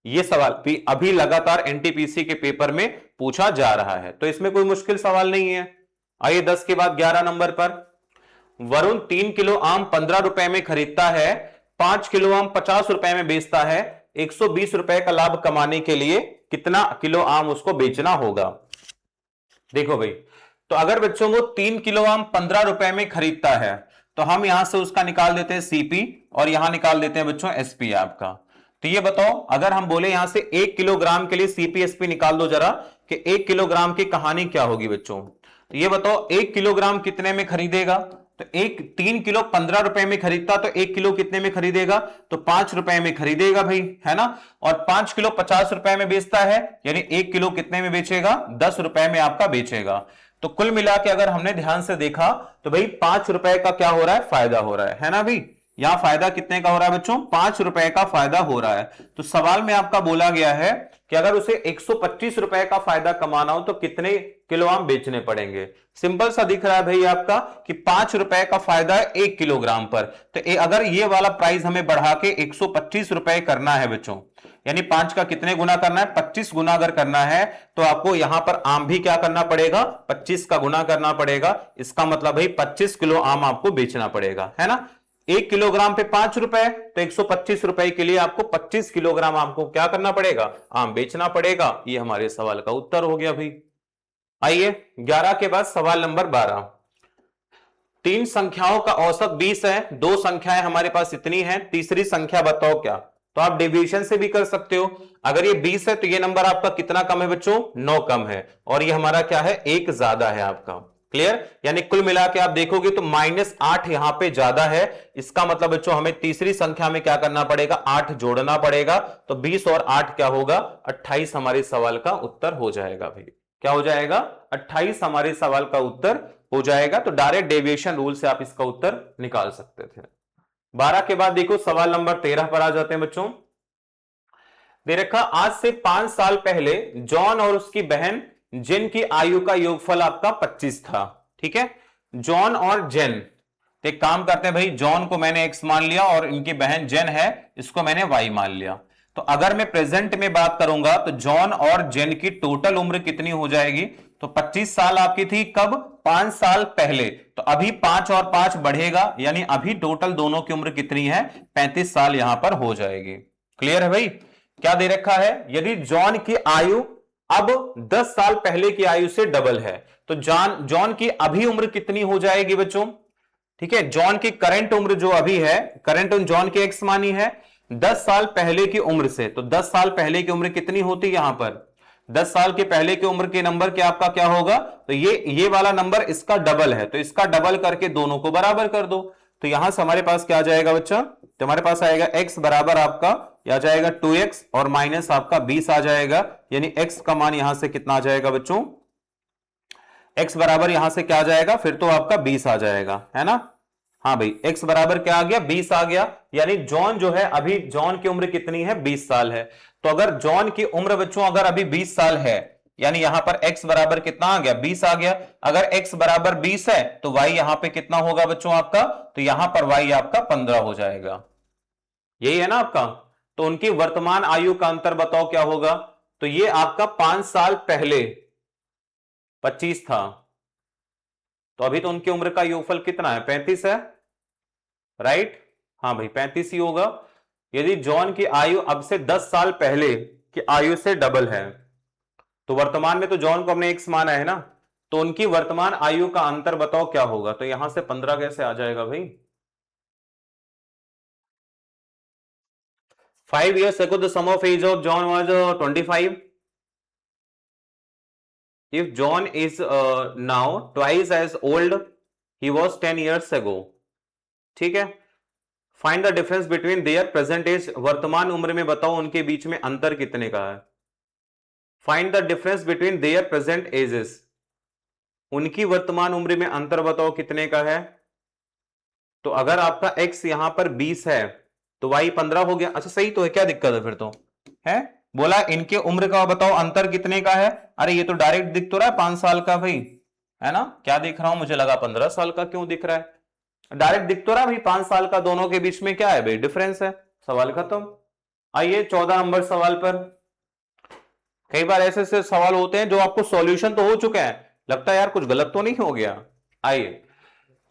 A: ये सवाल भी अभी लगातार एनटीपीसी के पेपर में पूछा जा रहा है, तो इसमें कोई मुश्किल सवाल नहीं है। आइए 10 के बाद 11 नंबर पर, वरुण 3 किलो आम 15 रुपए में खरीदता है, 5 किलो आम 50 रुपए में बेचता है, 120 रुपए का लाभ कमाने के लिए कितना किलो आम उसको बेचना होगा। देखो भाई, तो अगर बच्चों वो 3 किलो आम 15 रुपए में खरीदता है, तो हम यहां से उसका निकाल देते हैं सीपी, और यहां निकाल देते हैं बच्चों एसपी आपका। तो ये बताओ, अगर हम बोले यहां से 1 किलोग्राम के लिए सीपी एसपी निकाल दो जरा, कि 1 किलोग्राम की कहानी क्या होगी बच्चों। तो ये बताओ 1 किलोग्राम कितने में खरीदेगा, तो 3 किलो 15 रुपए में खरीदता, तो 1 किलो कितने में खरीदेगा, तो 5 रुपए में खरीदेगा भाई, है ना। और 5 किलो 50 रुपए में बेचता है, यानी 1 किलो कितने में बेचेगा, 10 रुपए में आपका बेचेगा। तो कुल मिला के अगर हमने ध्यान से देखा, तो भाई 5 रुपए का क्या हो रहा है, फायदा हो रहा है ना भाई। यहां फायदा कितने का हो रहा है बच्चों, 5 रुपए का फायदा हो रहा है। तो सवाल में आपका बोला गया है कि अगर उसे 125 रुपए का फायदा कमाना हो तो कितने किलो आम बेचने पड़ेंगे। सिंपल सा दिख रहा है भाई आपका कि 5 रुपए का फायदा है 1 किलोग्राम पर, तो अगर ये वाला प्राइस हमें बढ़ा के 125 रुपए करना है बच्चों, यानी 5 का कितने गुना करना है, 25 गुना अगर करना है, तो आपको यहां पर आम भी क्या करना पड़ेगा, 25 का गुना करना पड़ेगा। इसका मतलब भाई 25 किलो आम आपको बेचना पड़ेगा, है ना। 1 किलोग्राम पे 5 रुपए, तो 125 रुपए के लिए आपको 25 किलोग्राम आपको क्या करना पड़ेगा, आम बेचना पड़ेगा। ये हमारे सवाल का उत्तर हो गया भाई। आइए 11 के बाद सवाल नंबर 12, 3 संख्याओं का औसत 20 है, 2 संख्याएं हमारे पास इतनी हैं, तीसरी संख्या बताओ क्या। तो आप डिवीजन से भी कर सकते हो। अगर ये 20 है तो ये नंबर आपका कितना कम है बच्चों, 9 कम है, और ये हमारा क्या है, 1 ज्यादा है आपका। क्लियर, यानी कुल मिला के आप देखोगे तो -8 यहां पे ज्यादा है। इसका मतलब बच्चों हमें तीसरी संख्या में क्या करना पड़ेगा, 8 जोड़ना पड़ेगा। तो 20 और 8 क्या होगा, 28 हमारे सवाल का उत्तर हो जाएगा भाई। क्या हो जाएगा, 28 हमारे सवाल का उत्तर हो जाएगा। तो डायरेक्ट डेविएशन रूल से आप इसका उत्तर निकाल सकते थे। 12 के बाद देखो सवाल नंबर 13 पर आ जाते हैं बच्चों। दे रखा, आज से 5 साल पहले जॉन और उसकी बहन जेन की आयु का योगफल आपका 25 था। ठीक है, जॉन और जेन, तो एक काम करते हैं भाई, जॉन को मैंने x मान लिया और इनकी बहन जेन है, इसको मैंने y मान लिया। तो अगर मैं प्रेजेंट में बात करूंगा तो जॉन और जेन की टोटल उम्र कितनी हो जाएगी, तो 25 साल आपकी थी कब, 5 साल पहले। तो अभी 5 और 5 बढ़ेगा, यानी अभी टोटल दोनों की उम्र कितनी है, 35 साल यहां पर हो जाएगी। क्लियर है भाई। क्या दे रखा है, यदि जॉन की आयु अब 10 साल पहले की आयु से डबल है, तो जॉन की अभी उम्र कितनी हो जाएगी बच्चों। ठीक है, जॉन की करंट उम्र जो अभी है, करंट जॉन की एक्स मानी है 10 साल पहले की उम्र से, तो 10 साल पहले की उम्र कितनी होती है यहां पर, 10 साल के पहले की उम्र के नंबर के आपका क्या होगा, तो ये वाला नंबर इसका डबल है, तो इसका डबल करके दोनों को बराबर कर दो। तो यहां से हमारे पास क्या आ जाएगा बच्चा, तो हमारे पास आएगा x बराबर आपका या जाएगा 2x और माइनस आपका 20 आ जाएगा, यानी x का मान यहां से कितना आ जाएगा बच्चों, x बराबर यहां से क्या आ जाएगा, फिर तो आपका 20 आ जाएगा, है ना। हाँ भाई, x बराबर क्या आ गया, 20 आ गया। यानी जॉन जो है, अभी जॉन की उम्र कितनी है, 20 साल है। तो अगर जॉन की उम्र बच्चों अगर अभी 20 साल है, यानी यहां पर x बराबर कितना आ गया, 20 आ गया। अगर x बराबर 20 है तो y यहां पे कितना होगा बच्चों आपका, तो यहां पर y आपका 15 हो जाएगा। यही है ना आपका। तो उनकी वर्तमान आयु का अंतर बताओ क्या होगा, तो ये आपका 5 साल पहले 25 था, तो अभी तो उनकी उम्र का योगफल कितना है, 35 है, राइट? हाँ भाई 35 ही होगा। यदि जॉन की आयु अब से 10 साल पहले की आयु से डबल है, तो वर्तमान में तो जॉन को हमने एक्स माना है ना, तो उनकी वर्तमान आयु का अंतर बताओ क्या होगा। तो यहां से 15 कैसे आ जाएगा भाई? 5 years ago the sum of age of John was 25. If John is now twice as old he was 10 years ago, ठीक है। Find the difference between their present age, वर्तमान उम्र में बताओ उनके बीच में अंतर कितने का है। Find the difference between their present ages, उनकी वर्तमान उम्र में अंतर बताओ कितने का है। तो अगर आपका x यहां पर 20 है तो y 15 हो गया। अच्छा सही तो है, क्या दिक्कत है फिर तो, है? बोला इनके उम्र का बताओ अंतर कितने का है। अरे ये तो डायरेक्ट दिख तो रहा है 5 साल का भाई, है ना? क्या दिख रहा हूं, मुझे लगा 15 साल का क्यों दिख रहा है। डायरेक्ट दिख तो रहा भाई 5 साल का, दोनों के बीच में क्या है भाई, डिफरेंस है। सवाल खत्म। आइए 14 नंबर सवाल पर। कई बार ऐसे ऐसे सवाल होते हैं जो आपको सॉल्यूशन तो हो चुके हैं, लगता है यार कुछ गलत तो नहीं हो गया। आइए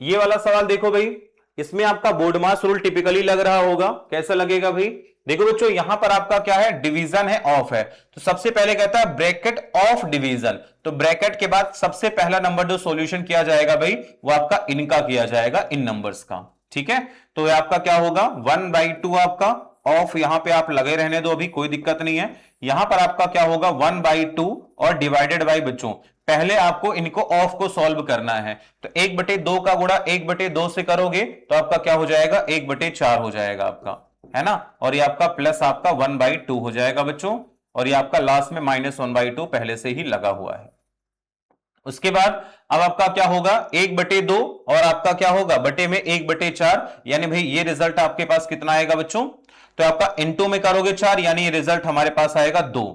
A: ये वाला सवाल देखो भाई, इसमें आपका बोर्ड मास रूल टिपिकली लग रहा होगा। कैसा लगेगा भाई? देखो बच्चों यहां पर आपका क्या है, डिवीजन है, ऑफ है। तो सबसे पहले कहता है ब्रैकेट ऑफ डिवीजन, तो ब्रैकेट के बाद सबसे पहला नंबर जो सॉल्यूशन किया जाएगा भाई वो आपका इनका किया जाएगा, इन नंबर्स का, ठीक है। तो आपका क्या होगा 1/2 आपका ऑफ, यहां पे आप लगे रहने दो, अभी कोई दिक्कत नहीं है। यहां पर आपका क्या होगा 1/2 और डिवाइडेड बाई, बच्चों पहले आपको इनको ऑफ को सॉल्व करना है। तो 1/2 का गुणा 1/2 से करोगे तो आपका क्या हो जाएगा 1/4 हो जाएगा आपका, है ना। और ये आपका प्लस आपका 1/2 हो जाएगा बच्चों, और ये आपका लास्ट में -1/2 पहले से ही लगा हुआ है। उसके बाद अब आपका क्या होगा 1/2 और आपका क्या होगा बटे में 1/4, यानी भाई ये रिजल्ट आपके पास कितना आएगा बच्चों, तो आपका इनटू में करोगे 4, यानी ये रिजल्ट हमारे पास आएगा 2,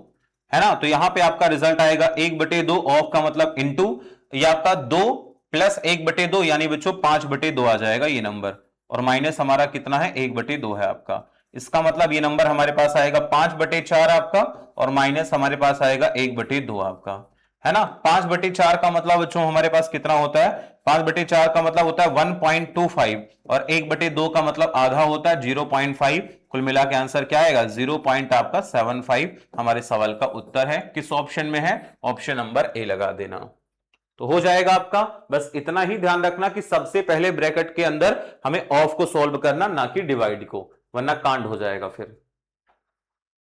A: है ना। तो यहां पे आपका रिजल्ट आएगा 1/2 ऑफ का मतलब इनटू, ये आपका 2 प्लस 1/2 यानी बच्चों 5/2 आ जाएगा ये नंबर, और माइनस हमारा कितना है 1/2 है आपका। इसका मतलब ये नंबर हमारे पास आएगा 5/4 आपका, और माइनस हमारे पास आएगा 1/2 आपका, है ना। 5/4 का मतलब बच्चों हमारे पास कितना होता है, 5/4 का मतलब होता है 1.25, और 1/2 का मतलब आधा होता है 0.5। कुल मिला के आंसर क्या आएगा 0.75 हमारे सवाल का उत्तर है। किस ऑप्शन में है, ऑप्शन नंबर ए लगा देना, तो हो जाएगा आपका। बस इतना ही ध्यान रखना कि सबसे पहले ब्रैकेट के अंदर हमें ऑफ को सॉल्व करना, ना कि डिवाइड को, वरना कांड हो जाएगा फिर।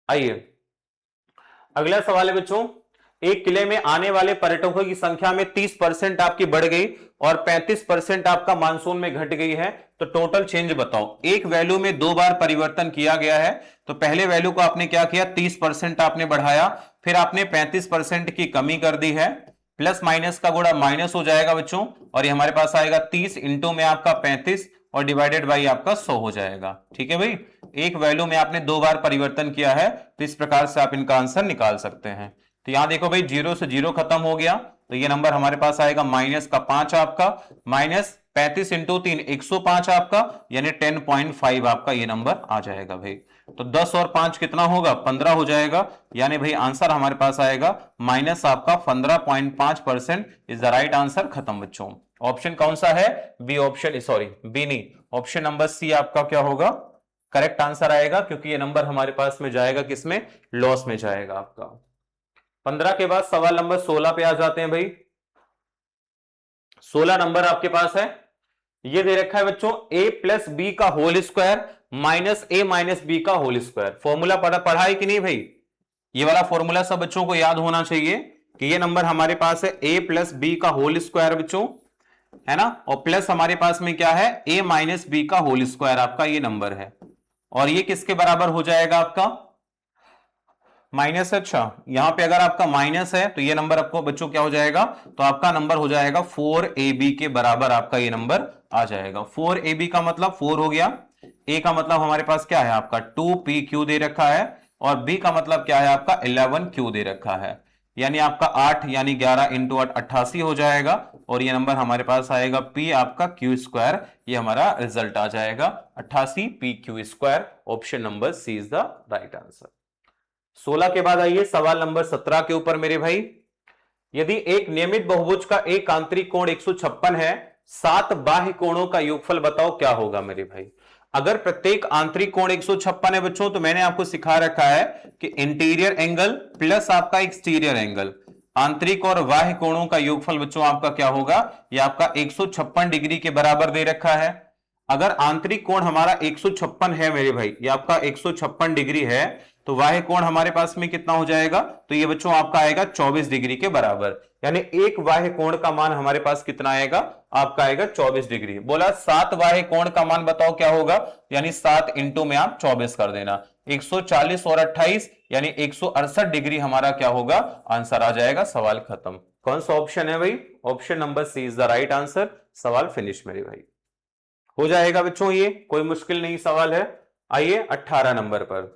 A: आइए अगला सवाल है बच्चों, एक किले में आने वाले पर्यटकों की संख्या में 30% आपकी बढ़ गई और 35% आपका मानसून में घट गई है, तो टोटल चेंज बताओ। एक वैल्यू में 2 बार परिवर्तन किया गया है, तो पहले वैल्यू को आपने क्या किया 30% आपने बढ़ाया, फिर आपने 35% की कमी कर दी है, प्लस माइनस का गुणा माइनस हो जाएगा बच्चों, और ये हमारे पास आएगा 30 इंटू में आपका 35 और डिवाइडेड बाई आपका 100 हो जाएगा, ठीक है भाई। एक वैल्यू में आपने 2 बार परिवर्तन किया है, तो इस प्रकार से आप इनका आंसर निकाल सकते हैं। तो यहां देखो भाई 0 से 0 खत्म हो गया, तो ये नंबर हमारे पास आएगा माइनस का 5 आपका, माइनस 35 इंटू 3 105 आपका, यानी 10.5 आपका ये नंबर आ जाएगा भाई। तो 10 और 5 कितना होगा 15 हो जाएगा, यानी भाई आंसर हमारे पास आएगा माइनस आपका 15.5% इज द राइट आंसर। खत्म बच्चों। ऑप्शन कौन सा है, बी ऑप्शन, सॉरी बी नहीं, ऑप्शन नंबर सी आपका क्या होगा करेक्ट आंसर आएगा, क्योंकि ये नंबर हमारे पास में जाएगा किसमें, लॉस में जाएगा आपका। 15 के बाद सवाल नंबर 16 पे आ जाते हैं भाई। 16 नंबर आपके पास है, ये दे रखा है बच्चों a प्लस बी का whole square minus a minus B का होल स्क्वायर। फॉर्मूला पढ़ा है कि नहीं भाई, ये वाला फॉर्मूला सब बच्चों को याद होना चाहिए कि ये नंबर हमारे पास है a प्लस बी का होल स्क्वायर बच्चों, है ना, और प्लस हमारे पास में क्या है a माइनस बी का होल स्क्वायर आपका ये नंबर है, और ये किसके बराबर हो जाएगा आपका माइनस। अच्छा यहां पे अगर आपका माइनस है तो ये नंबर आपको बच्चों क्या हो जाएगा, तो आपका नंबर हो जाएगा 4ab के बराबर आपका ये नंबर आ जाएगा। 4ab का मतलब 4 हो गया, a का मतलब हमारे पास क्या है आपका 2pq दे रखा है, और b का मतलब क्या है आपका 11q दे रखा है, यानी आपका 8 यानी 11 इंटू 8 88 हो जाएगा, और ये नंबर हमारे पास आएगा p आपका q स्क्वायर, ये हमारा रिजल्ट आ जाएगा 88pq square. Option number C is the right answer. 16 के बाद आइए सवाल नंबर 17 के ऊपर मेरे भाई। यदि एक नियमित बहुभुज का एक आंतरिक कोण 156 है, 7 बाह्य कोणों का योगफल बताओ क्या होगा मेरे भाई। अगर प्रत्येक आंतरिक कोण 156 है बच्चों, तो मैंने आपको सिखा रखा है कि इंटीरियर एंगल प्लस आपका एक्सटीरियर एंगल, आंतरिक और बाह्य कोणों का योगफल बच्चों आपका क्या होगा, ये आपका 156 डिग्री के बराबर दे रखा है। अगर आंतरिक कोण हमारा 156 है मेरे भाई, ये आपका 156 डिग्री है, तो बाह्य कोण हमारे पास में कितना हो जाएगा, तो ये बच्चों आपका आएगा 24 डिग्री के बराबर। यानी एक बाह्य कोण का मान हमारे पास कितना आएगा, आपका आएगा 24 डिग्री। बोला 7 बाह्य कोण का मान बताओ क्या होगा, यानी 7 इंटू में आप 24 कर देना, 140 और 28 यानी 168 डिग्री हमारा क्या होगा, आंसर आ जाएगा। सवाल खत्म। कौन सा ऑप्शन है भाई, option number C is the right answer. सवाल फिनिश मेरे भाई, हो जाएगा बच्चों, ये कोई मुश्किल नहीं सवाल है। आइए 18 नंबर पर।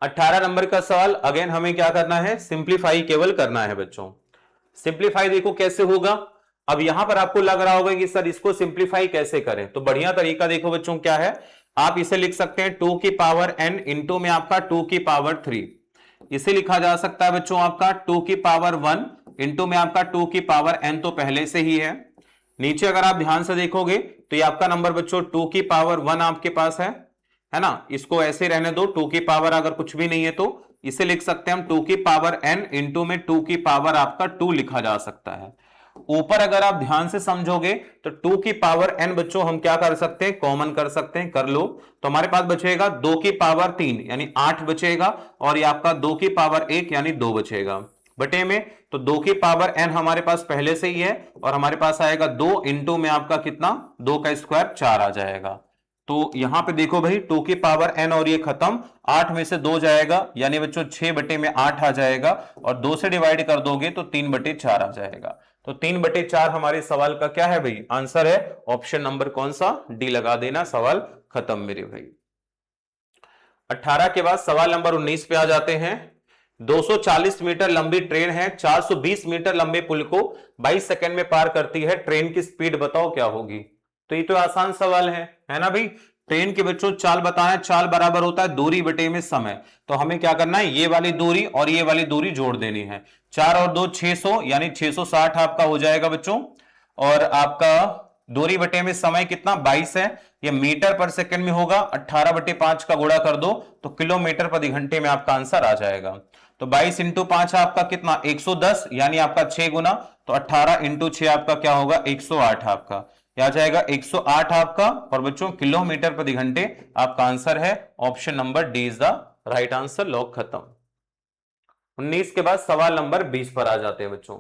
A: 18 नंबर का सवाल अगेन हमें क्या करना है, सिंप्लीफाई केवल करना है बच्चों। सिंप्लीफाई देखो कैसे होगा। अब यहां पर आपको लग रहा होगा कि सर इसको सिंप्लीफाई कैसे करें, तो बढ़िया तरीका देखो बच्चों क्या है, आप इसे लिख सकते हैं 2 की पावर n इंटू में आपका 2 की पावर 3। इसे लिखा जा सकता है बच्चों आपका 2 की पावर 1 इंटू में आपका 2 की पावर n, तो पहले से ही है। नीचे अगर आप ध्यान से देखोगे तो ये आपका नंबर बच्चों 2 की पावर 1 आपके पास है ना। इसको ऐसे रहने दो, 2 की पावर अगर कुछ भी नहीं है तो इसे लिख सकते हैं हम 2 की पावर n इंटू में 2 की पावर आपका 2 लिखा जा सकता है। ऊपर अगर आप ध्यान से समझोगे तो 2 की पावर n बच्चों हम क्या कर सकते हैं, कॉमन कर सकते हैं, कर लो, तो हमारे पास बचेगा 2 की पावर 3 यानी 8 बचेगा, और ये आपका 2 की पावर 1 यानी 2 बचेगा बटे में। तो 2 की पावर n हमारे पास पहले से ही है, और हमारे पास आएगा 2 इंटू में आपका कितना, 2 का स्क्वायर 4 आ जाएगा। तो यहां पे देखो भाई 2 की पावर n और ये खत्म, 8 में से 2 जाएगा यानी बच्चों 6 बटे में 8 आ जाएगा, और 2 से डिवाइड कर दोगे तो 3 बटे 4 आ जाएगा। तो 3 बटे 4 हमारे सवाल का क्या है भाई, आंसर है। ऑप्शन नंबर कौन सा, डी लगा देना। सवाल खत्म मेरे भाई। 18 के बाद सवाल नंबर 19 पे आ जाते हैं। 240 मीटर लंबी ट्रेन है, 420 मीटर लंबे पुल को 22 सेकंड में पार करती है, ट्रेन की स्पीड बताओ क्या होगी। तो ये तो आसान सवाल है ना भाई। ट्रेन के बच्चों चाल बताना, चाल बराबर होता है दूरी बटे में समय, तो हमें क्या करना है, ये वाली दूरी और ये वाली दूरी जोड़ देनी है। 4 और 2 600 यानी 660 आपका हो जाएगा बच्चों, और आपका दूरी बटे में समय कितना 22 है, ये मीटर पर सेकंड में होगा, 18 बटे 5 का गुणा कर दो तो किलोमीटर प्रति घंटे में आपका आंसर आ जाएगा। तो 22 इंटू 5 आपका कितना 110 यानी आपका 6 गुना, तो 18 इंटू 6 आपका क्या होगा 108 आपका, आ जाएगा 108 आपका, और बच्चों किलोमीटर प्रति घंटे आपका आंसर है। Option number D is the right answer. Lock खत्म। 19 के बाद सवाल नंबर 20 पर आ जाते हैं बच्चों।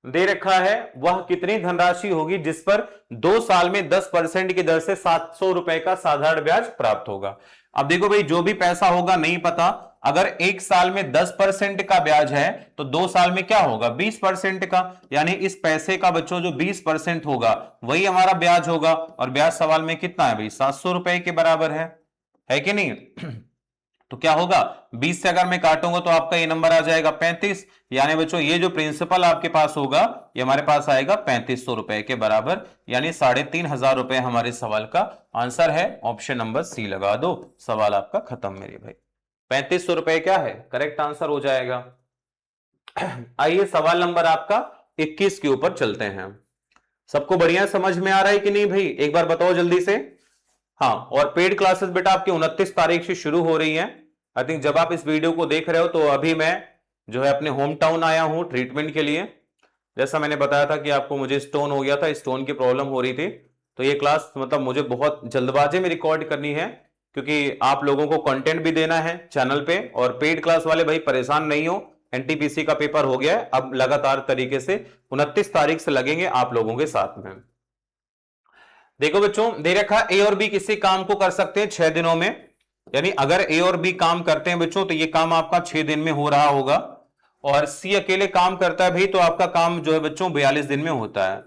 A: दे रखा है वह कितनी धनराशि होगी जिस पर 2 साल में 10% की दर से 700 रुपए का साधारण ब्याज प्राप्त होगा। अब देखो भाई जो भी पैसा होगा नहीं पता, अगर 1 साल में 10% का ब्याज है तो 2 साल में क्या होगा 20% का, यानी इस पैसे का बच्चों जो 20% होगा वही हमारा ब्याज होगा, और ब्याज सवाल में कितना है भाई 700 रुपए के बराबर है कि नहीं। तो क्या होगा 20 से अगर मैं काटूंगा तो आपका ये नंबर आ जाएगा 35, यानी बच्चों ये जो प्रिंसिपल आपके पास होगा ये हमारे पास आएगा 3500 रुपए के बराबर, यानी 3500 रुपए हमारे सवाल का आंसर है। ऑप्शन नंबर सी लगा दो। सवाल आपका खत्म मेरे भाई। 3500 रुपए क्या है, करेक्ट आंसर हो जाएगा। आइए सवाल नंबर आपका 21 के ऊपर चलते हैं। सबको बढ़िया समझ में आ रहा है कि नहीं भाई, एक बार बताओ जल्दी से। हाँ, और पेड क्लासेस बेटा आपकी 29 तारीख से शुरू हो रही है। आई थिंक जब आप इस वीडियो को देख रहे हो तो अभी मैं जो है अपने होम टाउन आया हूं ट्रीटमेंट के लिए। जैसा मैंने बताया था कि आपको मुझे स्टोन हो गया था, स्टोन की प्रॉब्लम हो रही थी, तो ये क्लास मतलब मुझे बहुत जल्दबाजी में रिकॉर्ड करनी है क्योंकि आप लोगों को कंटेंट भी देना है चैनल पे। और पेड क्लास वाले भाई परेशान नहीं हो, एनटीपीसी का पेपर हो गया है, अब लगातार तरीके से 29 तारीख से लगेंगे आप लोगों के साथ में। देखो बच्चों दे रखा ए और बी किसी काम को कर सकते हैं 6 दिनों में, यानी अगर ए और बी काम करते हैं बच्चों तो ये काम आपका 6 दिन में हो रहा होगा, और सी अकेले काम करता है भाई तो आपका काम जो है बच्चों 42 दिन में होता है,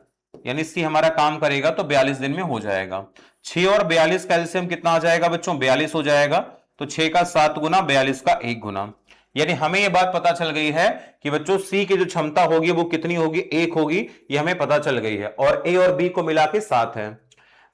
A: यानी सी हमारा काम करेगा तो 42 दिन में हो जाएगा। 6 और 42 का एलसीएम कितना आ जाएगा बच्चों 42 हो जाएगा, तो 6 का 7 गुना 42 का 1 गुना, यानी हमें यह बात पता चल गई है कि बच्चों सी की जो क्षमता होगी वो कितनी होगी 1 होगी, ये हमें पता चल गई है, और ए और बी को मिला के 7 है।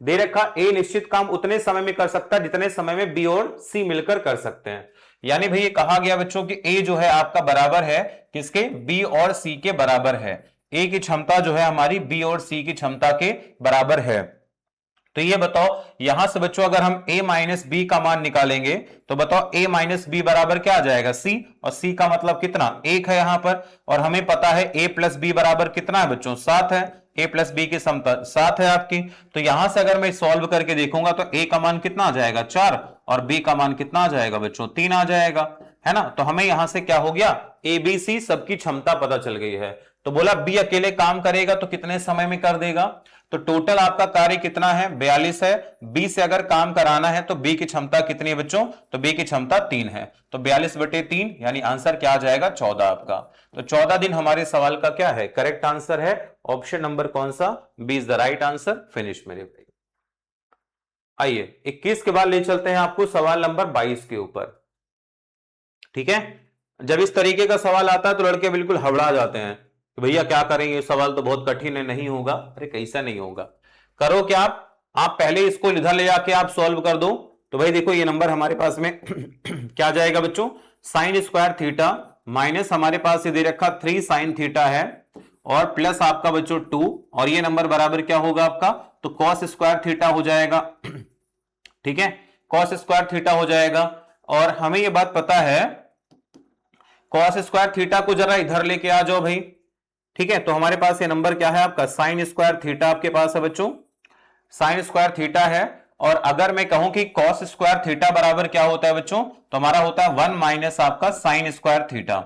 A: दे रखा ए निश्चित काम उतने समय में कर सकता है जितने समय में बी और सी मिलकर कर सकते हैं, यानी भाई ये कहा गया बच्चों कि ए जो है आपका बराबर है किसके, बी और सी के बराबर है। ए की क्षमता जो है हमारी बी और सी की क्षमता के बराबर है। तो ये बताओ यहां से बच्चों अगर हम a माइनस बी का मान निकालेंगे तो बताओ a माइनस बी बराबर क्या आ जाएगा, c, और c का मतलब कितना, 1 है यहां पर, और हमें पता है a प्लस बी बराबर कितना है बच्चों, 7 है। a प्लस बी की समता 7 है आपकी। तो यहां से अगर मैं सॉल्व करके देखूंगा तो a का मान कितना आ जाएगा 4, और b का मान कितना आ जाएगा बच्चों 3 आ जाएगा, है ना। तो हमें यहां से क्या हो गया, ए बी सी सबकी क्षमता पता चल गई है। तो बोला बी अकेले काम करेगा तो कितने समय में कर देगा, तो टोटल आपका कार्य कितना है 42 है। बी से अगर काम कराना है तो बी की क्षमता कितनी है बच्चों, तो बी की क्षमता 3 है। तो 42/3 यानी आंसर क्या आ जाएगा 14 आपका। तो 14 दिन हमारे सवाल का क्या है, करेक्ट आंसर है ऑप्शन नंबर कौन सा, B is the right answer. Finish मेरे भाई। आइए 21 के बाद ले चलते हैं आपको सवाल नंबर 22 के ऊपर। ठीक है, जब इस तरीके का सवाल आता है तो लड़के बिल्कुल हबड़ा जाते हैं कि भैया क्या करेंगे, सवाल तो बहुत कठिन है, नहीं होगा। अरे कैसा नहीं होगा, करो क्या आप पहले इसको इधर ले जाके आप सॉल्व कर दो। तो भाई देखो ये नंबर हमारे पास में क्या जाएगा बच्चों, साइन स्क्वायर थीटा माइनस हमारे पास ये दे रखा 3 साइन थीटा है, और प्लस आपका बच्चों 2, और ये नंबर बराबर क्या होगा आपका, तो कॉस स्क्वायर थीटा हो जाएगा। ठीक है, कॉस स्क्वायर थीटा हो जाएगा। और हमें ये बात पता है कॉस स्क्वायर थीटा को जरा इधर लेके आ जाओ भाई। ठीक है, तो हमारे पास ये नंबर क्या है आपका, साइन स्क्वायर थीटा आपके पास है बच्चों, साइन स्क्वायर थीटा है। और अगर मैं कहूं कि कॉस स्क्वायर थीटा बराबर क्या होता है बच्चों, तो हमारा होता है 1 माइनस आपका साइन स्क्वायर थीटा।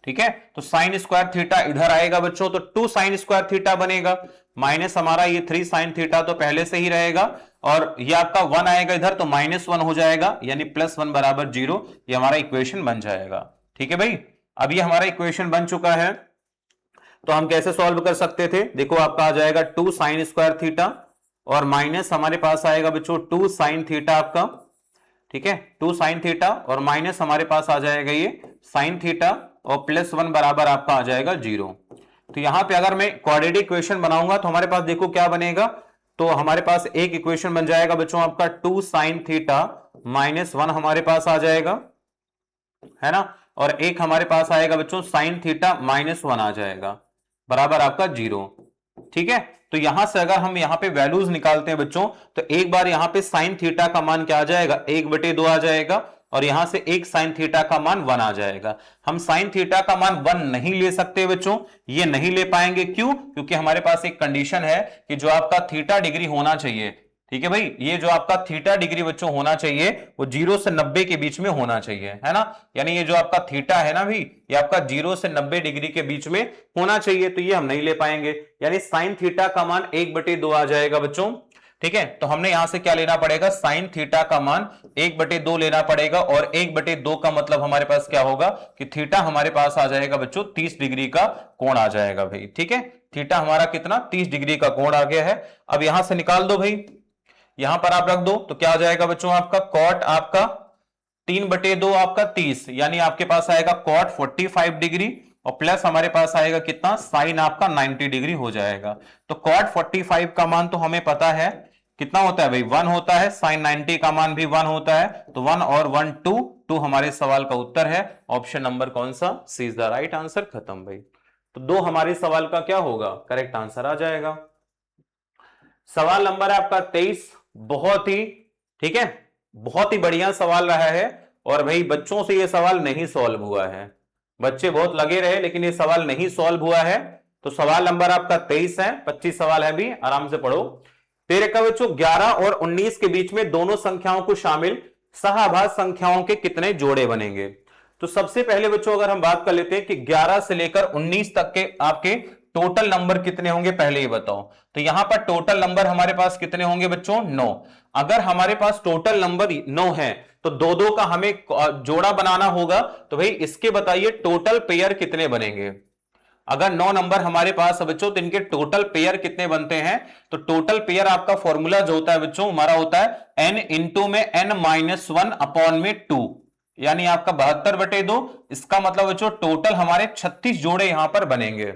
A: ठीक है, तो साइन स्क्वायर थीटा इधर आएगा बच्चों तो 2 साइन स्क्वायर थीटा बनेगा, माइनस हमारा ये 3 साइन थीटा तो पहले से ही रहेगा, और ये आपका 1 आएगा इधर तो -1 हो जाएगा, यानी +1 बराबर 0। ये हमारा इक्वेशन बन जाएगा। ठीक है भाई, अब ये हमारा इक्वेशन बन चुका है। तो हम कैसे सॉल्व कर सकते थे, देखो आपका आ जाएगा 2 साइन स्क्वायर थीटा, और माइनस हमारे पास आएगा बच्चों 2 साइन थीटा आपका। ठीक है, 2 साइन थीटा और माइनस हमारे पास आ जाएगा ये साइन थीटा, और +1 बराबर आपका आ जाएगा 0। तो यहां पे अगर मैं क्वाड्रेटिक इक्वेशन बनाऊंगा तो हमारे पास देखो क्या बनेगा, तो हमारे पास एक इक्वेशन बन जाएगा बच्चों आपका 2 साइन थीटा -1 हमारे पास आ जाएगा, है ना, और एक हमारे पास आएगा बच्चों साइन थीटा -1 आ जाएगा, बराबर आपका 0। ठीक है, तो यहां से अगर हम यहां पे वैल्यूज निकालते हैं बच्चों, तो एक बार यहां पे साइन थीटा का मान क्या आ जाएगा, 1/2 आ जाएगा, और यहां से एक साइन थीटा का मान 1 आ जाएगा। हम साइन थीटा का मान 1 नहीं ले सकते बच्चों, ये नहीं ले पाएंगे, क्यों, क्योंकि हमारे पास एक कंडीशन है कि जो आपका थीटा डिग्री होना चाहिए। ठीक है भाई, ये जो आपका थीटा डिग्री बच्चों होना चाहिए वो 0 से 90 के बीच में होना चाहिए, है ना। यानी ये जो आपका थीटा है ना भाई, ये आपका 0 से 90 डिग्री के बीच में होना चाहिए, तो ये हम नहीं ले पाएंगे। यानी साइन थीटा का मान 1/2 आ जाएगा बच्चों। ठीक है, तो हमने यहां से क्या लेना पड़ेगा, साइन थीटा का मान 1/2 लेना पड़ेगा, और 1/2 का मतलब हमारे पास क्या होगा कि थीटा हमारे पास आ जाएगा बच्चों 30 डिग्री का कोण आ जाएगा भाई। ठीक है, थीटा हमारा कितना 30 डिग्री का कोण आ गया है। अब यहां से निकाल दो भाई, यहां पर आप रख दो तो क्या आ जाएगा बच्चों आपका कॉट आपका 3/2 आपका 30, यानी आपके पास आएगा कॉट 45 डिग्री, और प्लस हमारे पास आएगा कितना साइन आपका 90 डिग्री हो जाएगा। तो कॉट 45 का मान तो हमें पता है कितना होता है भाई 1 होता है, साइन 90 का मान भी 1 होता है, तो 1 और 1 2 हमारे सवाल का उत्तर है ऑप्शन नंबर कौन सा, सी इज द राइट आंसर। खत्म भाई, तो 2 हमारे सवाल का क्या होगा, करेक्ट आंसर आ जाएगा। सवाल नंबर आपका 23, बहुत ही ठीक है, बहुत ही बढ़िया सवाल रहा है, और भाई बच्चों से ये सवाल नहीं सॉल्व हुआ है, बच्चे बहुत लगे रहे लेकिन ये सवाल नहीं सॉल्व हुआ है। तो सवाल नंबर आपका 23 है, 25 सवाल है भी, आराम से पढ़ो। तेरे का बच्चों 11 और 19 के बीच में दोनों संख्याओं को शामिल सहाभाज्य संख्याओं के कितने जोड़े बनेंगे। तो सबसे पहले बच्चों अगर हम बात कर लेते हैं कि 11 से लेकर 19 तक के आपके टोटल नंबर कितने होंगे, पहले ही बताओ। तो यहां पर टोटल नंबर हमारे पास कितने होंगे बच्चों, 9। अगर हमारे पास टोटल नंबर 9 है तो 2-2 का हमें जोड़ा बनाना होगा, तो भाई इसके बताइए टोटल पेयर कितने बनेंगे। अगर 9 नंबर हमारे पास है बच्चों तो इनके टोटल पेयर कितने बनते हैं, तो टोटल पेयर आपका फॉर्मूला जो होता है बच्चों हमारा होता है n इंटू में n-1 अपॉन में 2, यानी आपका 72/2। इसका मतलब बच्चों टोटल हमारे 36 जोड़े यहां पर बनेंगे,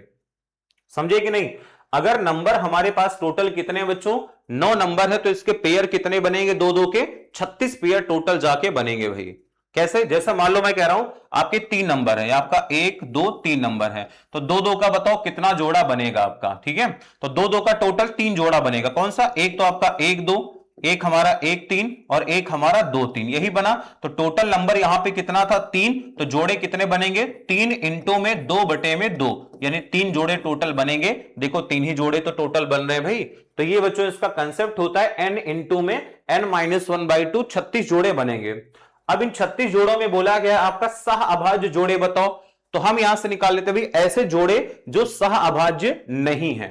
A: समझे कि नहीं। अगर नंबर हमारे पास टोटल कितने बच्चों 9 नंबर है तो इसके पेयर कितने बनेंगे, 2-2 के 36 पेयर टोटल जाके बनेंगे भाई। कैसे? जैसा मान लो मैं कह रहा हूं आपके 3 नंबर है, आपका 1 2 3 नंबर है, तो 2 2 का बताओ कितना जोड़ा बनेगा आपका, ठीक है? तो 2 2 का टोटल 3 जोड़ा बनेगा। कौन सा? एक तो आपका 1 2, एक हमारा 1 3 और एक हमारा 2 3, यही बना। तो टोटल नंबर यहां पे कितना था? 3। तो जोड़े कितने बनेंगे? 3 इंटू में 2 बटे में 2, यानी 3 जोड़े टोटल बनेंगे। देखो 3 ही जोड़े तो टोटल बन रहे हैं भाई। तो ये बच्चों इसका कंसेप्ट होता है n इंटू में n-1/2, 36 जोड़े बनेंगे। अब इन 36 जोड़ों में बोला गया आपका सह अभाज्य जोड़े बताओ। तो हम यहां से निकाल लेते हैं भाई ऐसे जोड़े जो सह अभाज्य नहीं है,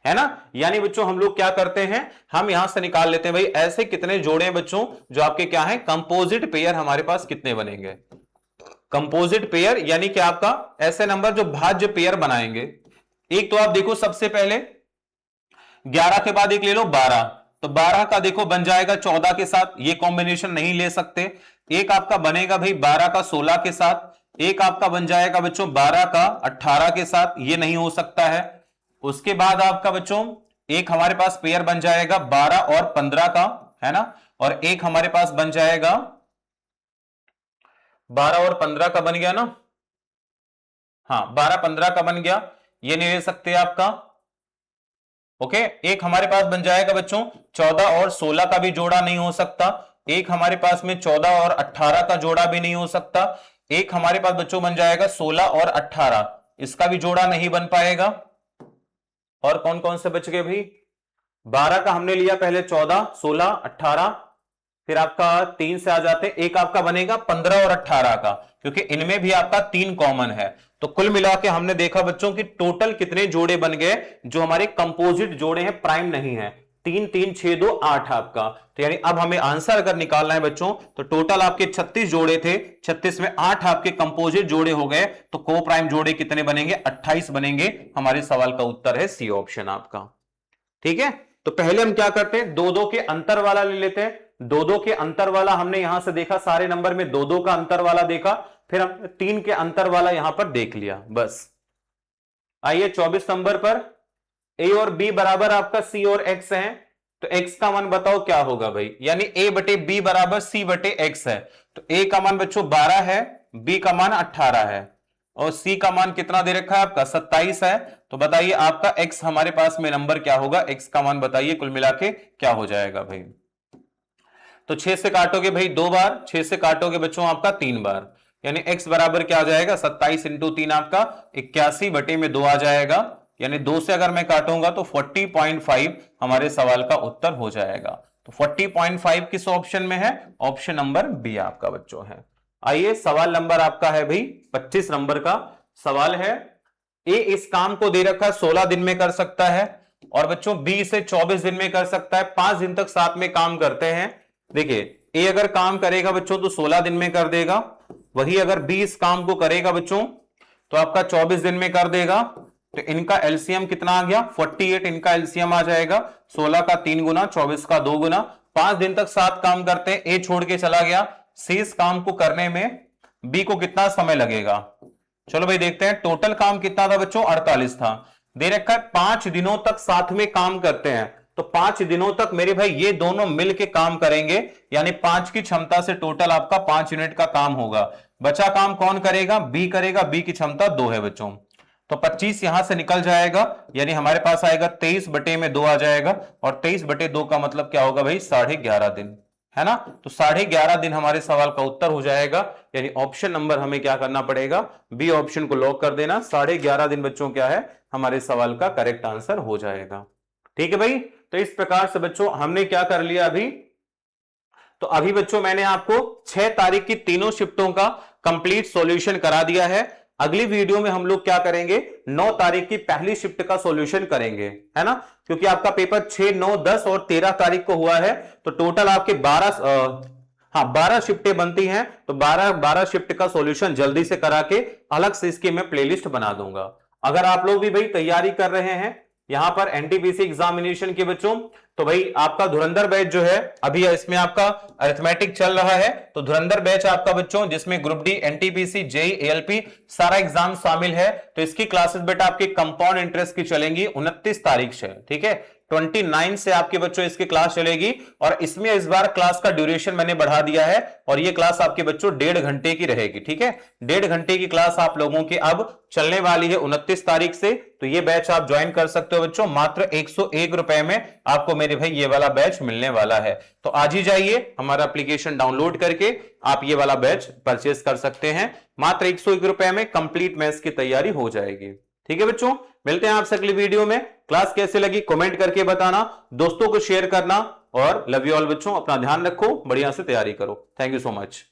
A: है ना? यानी बच्चों हम लोग क्या करते हैं, हम यहां से निकाल लेते हैं भाई ऐसे कितने जोड़े हैं बच्चों जो आपके क्या है, कंपोजिट पेयर हमारे पास कितने बनेंगे। कंपोजिट पेयर यानी कि आपका ऐसे नंबर जो भाज्य पेयर बनाएंगे। एक तो आप देखो सबसे पहले 11 के बाद एक ले लो 12, तो 12 का देखो बन जाएगा 14 के साथ, ये कॉम्बिनेशन नहीं ले सकते। एक आपका बनेगा भाई 12 का 16 के साथ, एक आपका बन जाएगा बच्चों 12 का 18 के साथ, ये नहीं हो सकता है। उसके बाद आपका बच्चों एक हमारे पास पेयर बन जाएगा 12 और 15 का, है ना? और एक हमारे पास बन जाएगा 12 और 15 का बन गया ना, हाँ 12 15 का बन गया, ये नहीं ले सकते आपका। ओके, एक हमारे पास बन जाएगा बच्चों 14 और 16 का भी जोड़ा नहीं हो सकता। एक हमारे पास में 14 और 18 का जोड़ा भी नहीं हो सकता। एक हमारे पास बच्चों बन जाएगा 16 और 18, इसका भी जोड़ा नहीं बन पाएगा। और कौन कौन से बच गए भाई? 12 का हमने लिया पहले, 14 16 18, फिर आपका 3 से आ जाते, एक आपका बनेगा 15 और 18 का, क्योंकि इनमें भी आपका 3 कॉमन है। तो कुल मिला के हमने देखा बच्चों कि टोटल कितने जोड़े बन गए जो हमारे कंपोजिट जोड़े हैं, प्राइम नहीं है। 3 3 6 2 8 आपका। तो यानी अब हमें आंसर अगर निकालना है बच्चों तो टोटल आपके 36 जोड़े थे, 36 में 8 आपके कंपोजिट जोड़े हो गए, तो को प्राइम जोड़े कितने बनेंगे? 28 बनेंगे। हमारे सवाल का उत्तर है सी ऑप्शन आपका। ठीक है, तो पहले हम क्या करते हैं, 2 2 के अंतर वाला ले लेते हैं। 2 2 के अंतर वाला हमने यहां से देखा, सारे नंबर में 2 2 का अंतर वाला देखा, फिर हम 3 के अंतर वाला यहां पर देख लिया, बस। आइए 24 नंबर पर ए और बी बराबर आपका सी और एक्स है, तो एक्स का मान बताओ क्या होगा भाई? यानी ए बटे बी बराबर सी बटे एक्स है। तो ए का मान बच्चों 12 है, बी का मान 18 है, और सी का मान कितना दे रखा है आपका? 27 है। तो बताइए आपका एक्स हमारे पास में नंबर क्या होगा? एक्स का मान बताइए कुल मिला के क्या हो जाएगा भाई? तो 6 से काटोगे भाई 2 बार, 6 से काटोगे बच्चों आपका 3 बार, यानी x बराबर क्या आ जाएगा? 27 इंटू 3 आपका 81 बटे में 2 आ जाएगा, यानी 2 से अगर मैं काटूंगा तो 40.5 हमारे सवाल का उत्तर हो जाएगा। तो 40.5 किस ऑप्शन में है? ऑप्शन नंबर बी आपका बच्चों है। आइए सवाल नंबर आपका है भाई 25 नंबर का सवाल है। ए इस काम को दे रखा है 16 दिन में कर सकता है, और बच्चों बी इसे 24 दिन में कर सकता है। 5 दिन तक साथ में काम करते हैं। देखिए ए अगर काम करेगा बच्चों तो 16 दिन में कर देगा, वही अगर बी इस काम को करेगा बच्चों तो आपका 24 दिन में कर देगा। तो इनका एलसीएम कितना आ गया? 48 इनका एलसीएम आ जाएगा। 16 का 3 गुना, 24 का 2 गुना। 5 दिन तक साथ काम करते हैं, ए छोड़ के चला गया, शेष काम को करने में बी को कितना समय लगेगा? चलो भाई देखते हैं टोटल काम कितना था बच्चों? 48 था। दे रखा है 5 दिनों तक साथ में काम करते हैं, तो 5 दिनों तक मेरे भाई ये दोनों मिलके काम करेंगे, यानी 5 की क्षमता से टोटल आपका 5 यूनिट का काम होगा। बचा काम कौन करेगा? बी करेगा, बी की क्षमता 2 है बच्चों। तो 25 यहां से निकल जाएगा, यानी हमारे पास आएगा 23 बटे में 2 आ जाएगा, और 23 बटे 2 का मतलब क्या होगा भाई? 11.5 दिन, है ना? तो 11.5 दिन हमारे सवाल का उत्तर हो जाएगा, यानी ऑप्शन नंबर हमें क्या करना पड़ेगा? बी ऑप्शन को लॉक कर देना। 11.5 दिन बच्चों क्या है हमारे सवाल का करेक्ट आंसर हो जाएगा। ठीक है भाई, तो इस प्रकार से बच्चों हमने क्या कर लिया अभी? तो अभी बच्चों मैंने आपको 6 तारीख की तीनों शिफ्टों का कंप्लीट सॉल्यूशन करा दिया है। अगली वीडियो में हम लोग क्या करेंगे? 9 तारीख की पहली शिफ्ट का सॉल्यूशन करेंगे, है ना? क्योंकि आपका पेपर 6 9 10 और 13 तारीख को हुआ है, तो टोटल आपके 12 शिफ्टें बनती हैं। तो 12 शिफ्ट का सॉल्यूशन जल्दी से करा के अलग से इसकी मैं प्लेलिस्ट बना दूंगा। अगर आप लोग भी भाई तैयारी कर रहे हैं यहां पर एनटीपीसी एग्जामिनेशन के बच्चों, तो भाई आपका धुरंधर बैच जो है अभी इसमें आपका अरिथमेटिक चल रहा है, तो धुरंधर बैच आपका बच्चों जिसमें group D, NTPC, JE, ALP सारा एग्जाम शामिल है। तो इसकी क्लासेस बेटा आपकी कंपाउंड इंटरेस्ट की चलेंगी 29 तारीख से, ठीक है। 29 से आपके बच्चों इसकी क्लास चलेगी, और इसमें इस बार क्लास का ड्यूरेशन मैंने बढ़ा दिया है, और ये क्लास आपके बच्चों 1.5 घंटे की रहेगी, ठीक है। 1.5 घंटे की क्लास आप लोगों की अब चलने वाली है 29 तारीख से। तो ये बैच आप ज्वाइन कर सकते हो बच्चों, मात्र 101 रुपए में आपको मेरे भाई ये वाला बैच मिलने वाला है। तो आज ही जाइए हमारा एप्लीकेशन डाउनलोड करके आप ये वाला बैच परचेस कर सकते हैं, मात्र 101 रुपए में कंप्लीट मैथ्स की तैयारी हो जाएगी, ठीक है बच्चों। मिलते हैं आपसे अगली वीडियो में। क्लास कैसे लगी कमेंट करके बताना, दोस्तों को शेयर करना, और लव यू ऑल बच्चों, अपना ध्यान रखो, बढ़िया से तैयारी करो। Thank you so much.